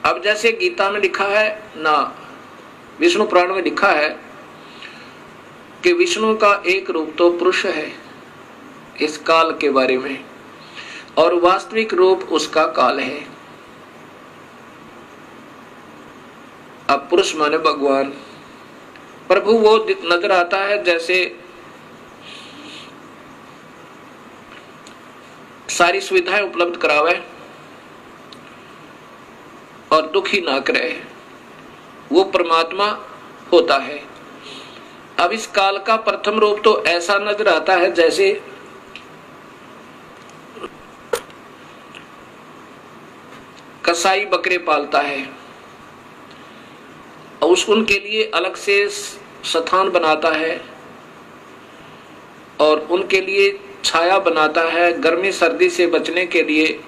अब जैसे गीता में लिखा है ना, विष्णु पुराण में लिखा है कि विष्णु का एक रूप तो पुरुष है इस काल के बारे में, और वास्तविक रूप उसका काल है। अब पुरुष माने भगवान, प्रभु वो नजर आता है जैसे सारी सुविधाएं उपलब्ध करावे और दुखी ना करे, वो परमात्मा होता है। अब इस काल का प्रथम रूप तो ऐसा नजर आता है जैसे कसाई बकरे पालता है और उनके लिए अलग से स्थान बनाता है और उनके लिए छाया बनाता है, गर्मी सर्दी से बचने के लिए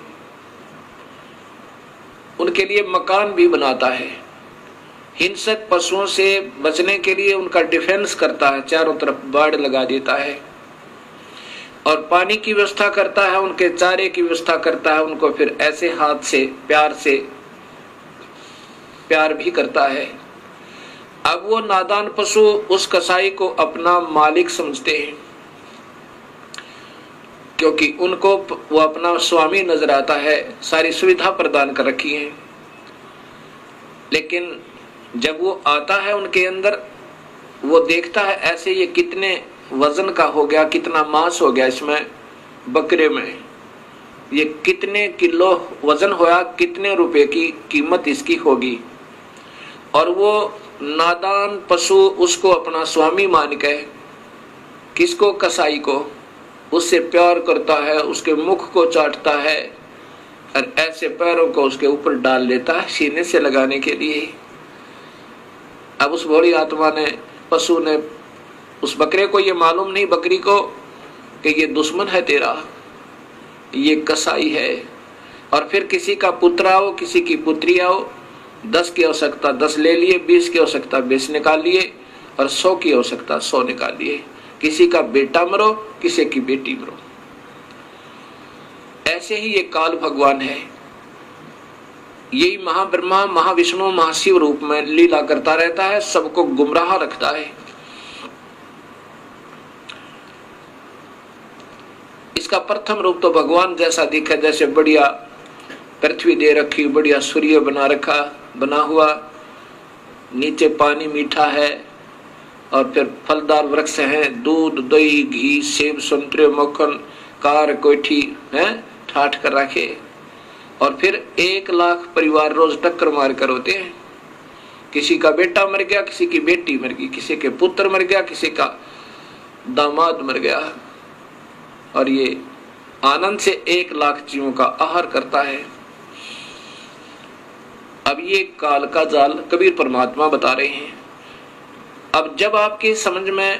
उनके लिए मकान भी बनाता है, हिंसक पशुओं से बचने के लिए उनका डिफेंस करता है, चारों तरफ बाड़ लगा देता है, और पानी की व्यवस्था करता है, उनके चारे की व्यवस्था करता है, उनको फिर ऐसे हाथ से प्यार भी करता है। अब वो नादान पशु उस कसाई को अपना मालिक समझते हैं क्योंकि उनको वो अपना स्वामी नजर आता है, सारी सुविधा प्रदान कर रखी है। लेकिन जब वो आता है उनके अंदर, वो देखता है ऐसे ये कितने वजन का हो गया, कितना मांस हो गया इसमें बकरे में, ये कितने किलो वजन होया, कितने रुपए की कीमत इसकी होगी। और वो नादान पशु उसको अपना स्वामी मान के, किसको, कसाई को, उससे प्यार करता है, उसके मुख को चाटता है और ऐसे पैरों को उसके ऊपर डाल लेता है सीने से लगाने के लिए। अब उस भोली आत्मा ने, पशु ने, उस बकरे को ये मालूम नहीं, बकरी को, कि ये दुश्मन है तेरा, ये कसाई है। और फिर किसी का पुत्र आओ, किसी की पुत्री आओ, 10 की आवश्यकता 10 ले लिए, 20 की आवश्यकता 20 निकाल लिए, और 100 की आवश्यकता 100 निकाल लिए। किसी का बेटा मरो, किसी की बेटी मरो। ऐसे ही ये काल भगवान है, यही महाब्रह्मा, महाविष्णु, महाशिव रूप में लीला करता रहता है, सबको गुमराह रखता है। इसका प्रथम रूप तो भगवान जैसा दिखा, जैसे बढ़िया पृथ्वी दे रखी, बढ़िया सूर्य बना हुआ, नीचे पानी मीठा है और फिर फलदार वृक्ष हैं, दूध, दही, घी, सेब, संतरे, मक्खन, कार, कोठी है ठाठ कर रखे। और फिर 1 लाख परिवार रोज टक्कर मार कर होते हैं, किसी का बेटा मर गया, किसी की बेटी मर गई, किसी के पुत्र मर गया, किसी का दामाद मर गया, और ये आनंद से 1 लाख जीवों का आहार करता है। अब ये काल का जाल कबीर परमात्मा बता रहे हैं। अब जब आपकी समझ में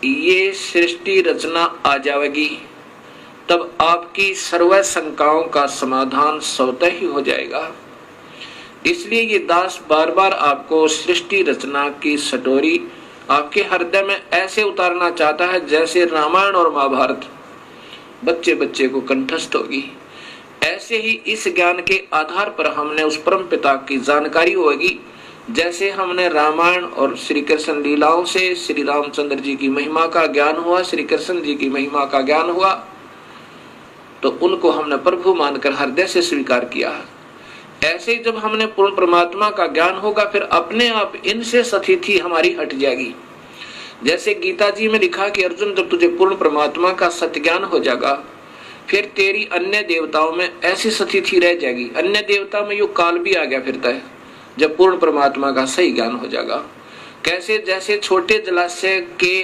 ये सृष्टि रचना आ जाएगी, तब आपकी सर्व शंकाओं का समाधान स्वतः ही हो जाएगा। इसलिए ये दास बार बार आपको सृष्टि रचना की सटोरी आपके हृदय में ऐसे उतारना चाहता है जैसे रामायण और महाभारत बच्चे बच्चे को कंठस्थ होगी। ऐसे ही इस ज्ञान के आधार पर हमने उस परम पिता की जानकारी होगी, जैसे हमने रामायण और श्री कृष्ण लीलाओं से श्री रामचंद्र जी की महिमा का ज्ञान हुआ, श्री कृष्ण जी की महिमा का ज्ञान हुआ, तो उनको हमने प्रभु मानकर हृदय से स्वीकार किया। ऐसे जब हमने पूर्ण परमात्मा का ज्ञान होगा, फिर अपने आप इनसे स्थिति हमारी हट जाएगी। जैसे गीता जी में लिखा कि अर्जुन, जब तुझे पूर्ण परमात्मा का सत्य ज्ञान हो जाएगा, फिर तेरी अन्य देवताओं में ऐसी स्थिति रह जाएगी। अन्य देवता में युग काल भी आ गया फिरता है जब पूर्ण परमात्मा का सही ज्ञान हो जाएगा। कैसे? जैसे छोटे जलाशय के,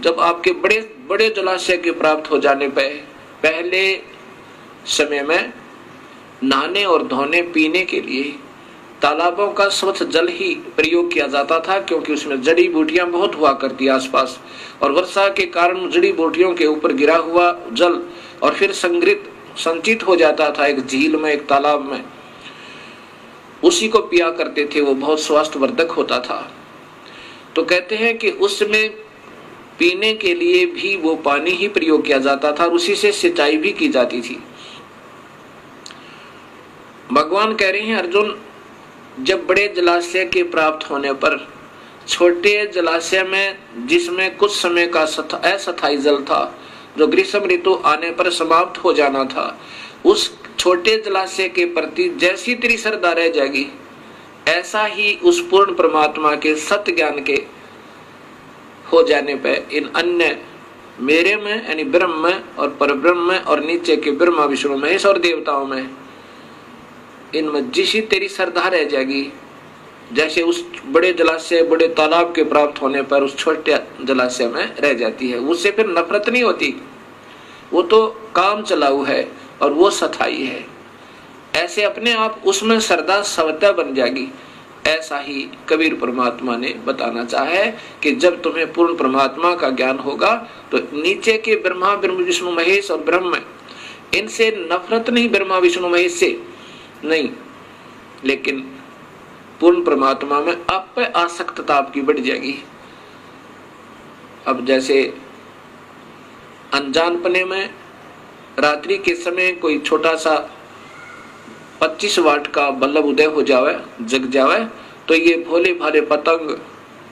जब आपके बड़े बड़े जलाशय के प्राप्त हो जाने पर पहले समय में नहाने और धोने पीने के लिए तालाबों का स्वच्छ जल ही प्रयोग किया जाता था, क्योंकि उसमें जड़ी बूटियां बहुत हुआ करती आसपास, और वर्षा के कारण जड़ी बूटियों के ऊपर गिरा हुआ जल और फिर संचित हो जाता था एक झील में, एक तालाब में, उसी को पिया करते थे। वो बहुत स्वास्थ्यवर्धक होता था। तो कहते हैं कि उसमें पीने के लिए भी वो पानी ही प्रयोग किया जाता था और उसी से सिंचाई भी की जाती थी। भगवान कह रहे हैं अर्जुन, जब बड़े जलाशय के प्राप्त होने पर छोटे जलाशय में, जिसमें कुछ समय का अस्थायी जल था, जो ग्रीष्म ऋतु आने पर समाप्त हो जाना था, उस छोटे जलाशय के प्रति जैसी तेरी श्रद्धा रह जाएगी, ऐसा ही उस पूर्ण परमात्मा के सत्य ज्ञान के हो जाने पर इन अन्य मेरे में यानी ब्रह्म में और परब्रह्म में और नीचे के ब्रह्मा विष्णु महेश और देवताओं में, इनमें जिसी तेरी श्रद्धा रह जाएगी, जैसे उस बड़े जलाशय बड़े तालाब के प्राप्त होने पर उस छोटे जलाशय में रह जाती है। उससे फिर नफरत नहीं होती, वो तो काम चलाऊ है और वो सथाई है। ऐसे अपने आप उसमें श्रद्धा स्वतः बन जाएगी। ऐसा ही कबीर परमात्मा ने बताना चाहा है कि जब तुम्हें पूर्ण परमात्मा का ज्ञान होगा तो नीचे के ब्रह्मा विष्णु महेश और ब्रह्म, इनसे नफरत नहीं, ब्रह्मा विष्णु महेश से नहीं, लेकिन पूर्ण परमात्मा में आप पे आसक्तता आपकी बढ़ जाएगी। अब जैसे अनजानपने में रात्रि के समय कोई छोटा सा 25 वाट का बल्ब उदय हो जावे, जग जावे, तो ये भोले भाले पतंग,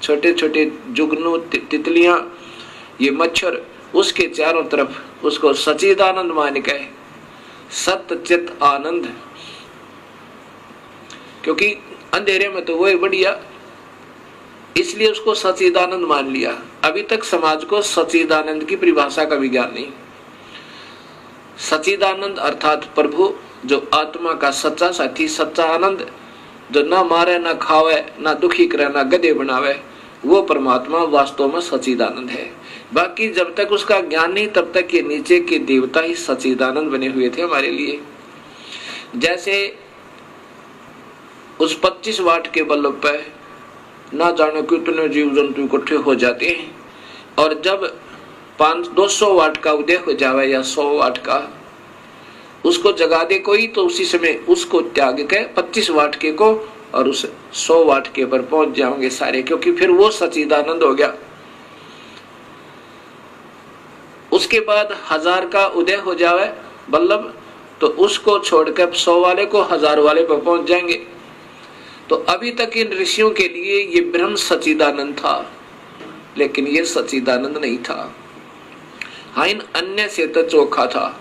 छोटे छोटे जुगनू, तितलियां, ये मच्छर उसके चारों तरफ उसको सच्चिदानंद मान के, सत्य चित आनंद, क्योंकि अंधेरे में तो वही बढ़िया, इसलिए उसको सच्चिदानंद मान लिया। अभी तक समाज को सच्चिदानंद की परिभाषा का भी ज्ञान नहीं। सच्चिदानंद अर्थात प्रभु, जो आत्मा का सच्चा साथी, सच्चा आनंद, जो ना मारे ना खावे ना दुखी करे ना गधे बनावे, वो परमात्मा वास्तव में सच्चिदानंद है। बाकी जब तक उसका ज्ञान नहीं तब तक ये नीचे के देवता ही सच्चिदानंद बने हुए थे हमारे लिए। जैसे उस 25 वाट के बल्ब पे ना जाने कितने जीव जंतु इकट्ठे हो जाते हैं, और जब 200 वाट का उदय हो जावे या 100 वाट का, उसको जगा दे कोई, तो उसी समय उसको त्याग के 25 वाट के को और उस 100 वाट के पर पहुंच जाओगे सारे, क्योंकि फिर वो सच्चिदानंद हो गया। उसके बाद 1000 का उदय हो जावे बल्लभ, तो उसको छोड़कर 100 वाले को 1000 वाले पर पहुंच जाएंगे। तो अभी तक इन ऋषियों के लिए ये ब्रह्म सच्चिदानंद था, लेकिन ये सच्चिदानंद नहीं था। हाँ, इन अन्य से तो चोखा था।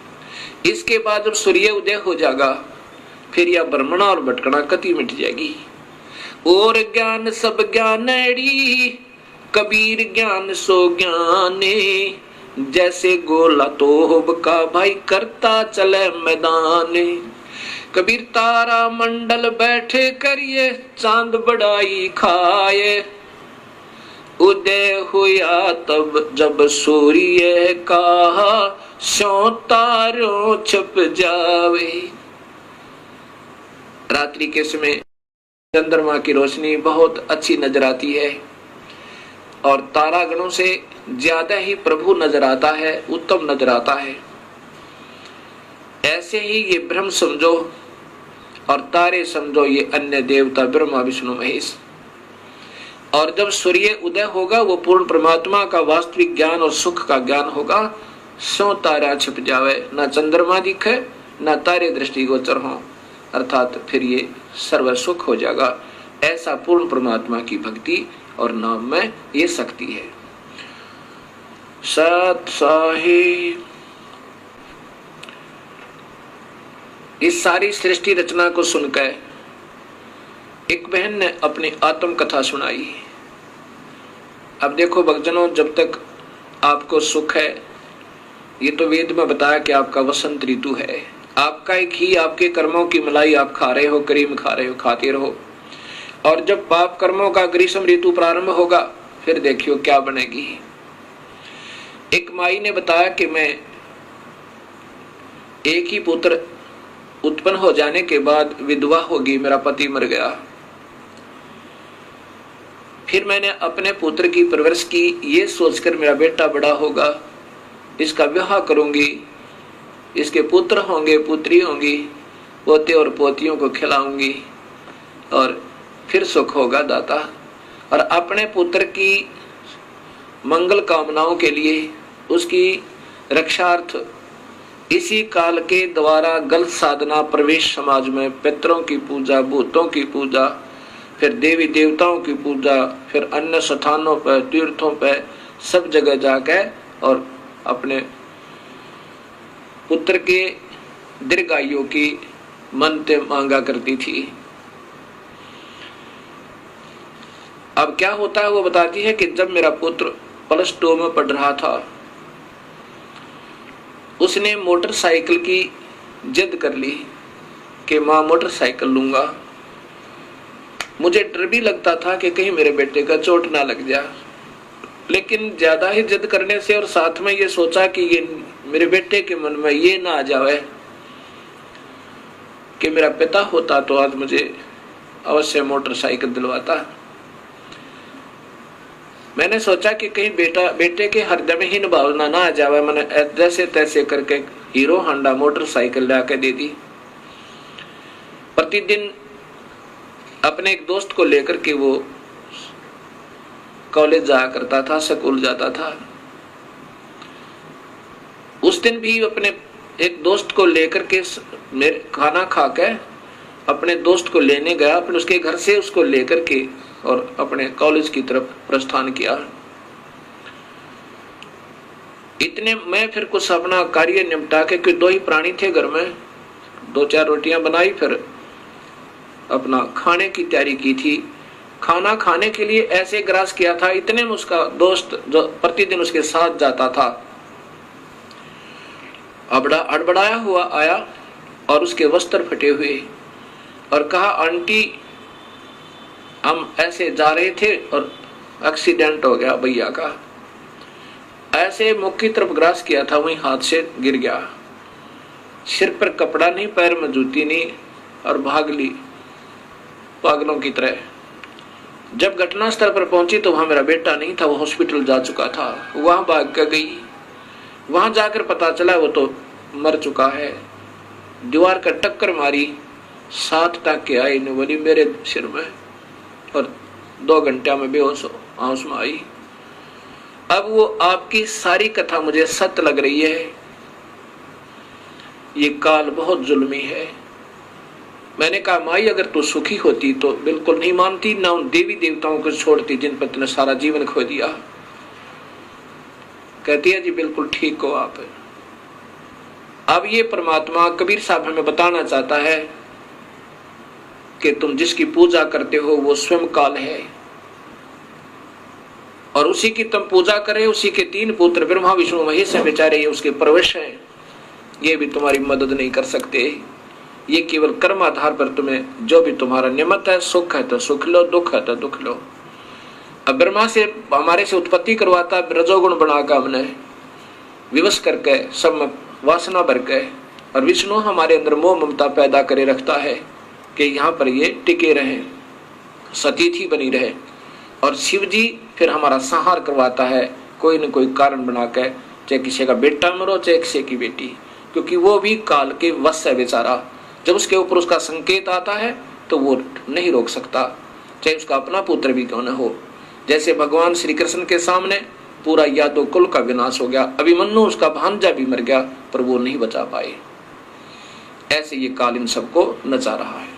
इसके बाद जब सूर्य उदय हो जाएगा, फिर यह भ्रमणा और भटकना कति मिट जाएगी। और ज्ञान सब ज्ञानड़ी, कबीर ज्ञान सो ज्ञाने, जैसे गोला तोहब का भाई करता चले मैदाने। कबीर तारा मंडल बैठे करिए, चांद बड़ाई खाए, उदय हुआ तब जब सूर्य का सो तारों छप जावे। रात्रि के समय चंद्रमा की रोशनी बहुत अच्छी नजर आती है और तारागणों से ज्यादा ही प्रभु नजर आता है, उत्तम नजर आता है। ऐसे ही ये ब्रह्म समझो और तारे समझो ये अन्य देवता ब्रह्मा विष्णु महेश। और जब सूर्य उदय होगा वो पूर्ण परमात्मा का वास्तविक ज्ञान और सुख का ज्ञान होगा। सो तारा छिप जावे, ना चंद्रमा दिखे ना तारे दृष्टिगोचर हो, अर्थात फिर ये सर्व सुख हो जाएगा। ऐसा पूर्ण परमात्मा की भक्ति और नाम में ये शक्ति है। सत साहिब इस सारी सृष्टि रचना को सुनकर एक बहन ने अपनी आत्म कथा सुनाई। अब देखो भक्तजनों, जब तक आपको सुख है, ये तो वेद में बताया कि आपका वसंत ऋतु है, आपका एक ही, आपके कर्मों की मलाई आप खा रहे हो, करीम खा रहे हो, खाते रहो। और जब पाप कर्मों का ग्रीष्म ऋतु प्रारंभ होगा फिर देखियो क्या बनेगी। एक माई ने बताया कि मैं एक ही पुत्र उत्पन्न हो जाने के बाद विधवा होगी, मेरा पति मर गया। फिर मैंने अपने पुत्र की परवरिश की, ये सोचकर मेरा बेटा बड़ा होगा, इसका विवाह करूंगी, इसके पुत्र होंगे, पुत्री होंगी, पोते और पोतियों को खिलाऊंगी और फिर सुख होगा दाता। और अपने पुत्र की मंगल कामनाओं के लिए, उसकी रक्षार्थ इसी काल के द्वारा गलत साधना, प्रवेश समाज में पितरों की पूजा, भूतों की पूजा, फिर देवी देवताओं की पूजा, फिर अन्य स्थानों पर, तीर्थों पर, सब जगह जाकर और अपने पुत्र के दीर्घायु की मन्नतें मांगा करती थी। अब क्या होता है वो बताती है कि जब मेरा पुत्र +2 में पढ़ रहा था, उसने मोटरसाइकिल की जिद कर ली कि माँ मोटरसाइकिल लूंगा। मुझे डर भी लगता था कि कहीं मेरे बेटे का चोट ना लग जाए, लेकिन ज्यादा ही जिद करने से और साथ में ये सोचा कि ये मेरे बेटे के मन में ये ना आ जाए कि मेरा पिता होता तो आज मुझे अवश्य मोटरसाइकिल दिलवाता। मैंने सोचा कि कहीं बेटे के हृदय में हीन भावना ना आ जाए, मैंने जैसे तैसे करके हीरो होंडा मोटरसाइकिल लाके दे दी। प्रतिदिन अपने एक दोस्त को लेकर के वो कॉलेज जाया करता था, स्कूल जाता था। उस दिन भी अपने एक दोस्त को लेकर के मेरे खाना खा के अपने दोस्त को लेने गया, अपने उसके घर से उसको लेकर के और अपने कॉलेज की तरफ प्रस्थान किया। इतने में फिर कुछ अपना कार्य निपटा के, कोई 2 ही प्राणी थे घर में, 2-4 रोटियां बनाई, फिर अपना खाने की तैयारी की थी। खाना खाने के लिए ऐसे ग्रास किया था, इतने में उसका दोस्त जो प्रतिदिन उसके साथ जाता था अड़बड़ाया हुआ आया और उसके वस्त्र फटे हुए और कहा, आंटी हम ऐसे जा रहे थे और एक्सीडेंट हो गया भैया का। ऐसे मुख की तरफ ग्रास किया था, वहीं हाथ से गिर गया, सिर पर कपड़ा नहीं, पैर में जूती नहीं और भाग ली पागलों की तरह। जब घटना स्थल पर पहुंची तो वहां मेरा बेटा नहीं था, वो हॉस्पिटल जा चुका था। वहां भाग कर गई, वहां जाकर पता चला वो तो मर चुका है। दीवार का टक्कर मारी, 7 टाँके आए बोली मेरे सिर में और 2 घंटे में बेहोश होश में आई। अब वो आपकी सारी कथा मुझे सत्य लग रही है। ये काल बहुत जुल्मी है। मैंने कहा, माई अगर तू सुखी होती तो बिल्कुल नहीं मानती, ना उन देवी देवताओं को छोड़ती जिन पर तुमने सारा जीवन खो दिया। कहती है, जी बिल्कुल ठीक हो आप। अब ये परमात्मा कबीर साहब हमें बताना चाहता है कि तुम जिसकी पूजा करते हो वो स्वयं काल है और उसी की तुम पूजा करे। उसी के 3 पुत्र ब्रह्मा विष्णु महेश है, बेचारे ये उसके प्रवेश हैं, ये भी तुम्हारी मदद नहीं कर सकते। ये केवल कर्म आधार पर तुम्हें जो भी तुम्हारा नियमित है, सुख है तो सुख लो, दुख है तो दुख लो। अब ब्रह्मा से हमारे से उत्पत्ति करवाता, रजोगुण बनाकर हमने विवश करके सब में वासना भर के, और विष्णु हमारे अंदर मोह ममता पैदा करे रखता है कि यहाँ पर ये टिके रहे, सतीथी बनी रहे। और शिव जी फिर हमारा संहार करवाता है कोई न कोई कारण बनाकर, चाहे किसी का बेटा मरो चाहे किसी की बेटी। क्योंकि वो भी काल के वश है बेचारा। जब उसके ऊपर उसका संकेत आता है तो वो नहीं रोक सकता, चाहे उसका अपना पुत्र भी क्यों न हो। जैसे भगवान श्री कृष्ण के सामने पूरा यादव कुल का विनाश हो गया, अभिमन्यु उसका भांजा भी मर गया पर वो नहीं बचा पाए। ऐसे ये काल इन सबको नचा रहा है।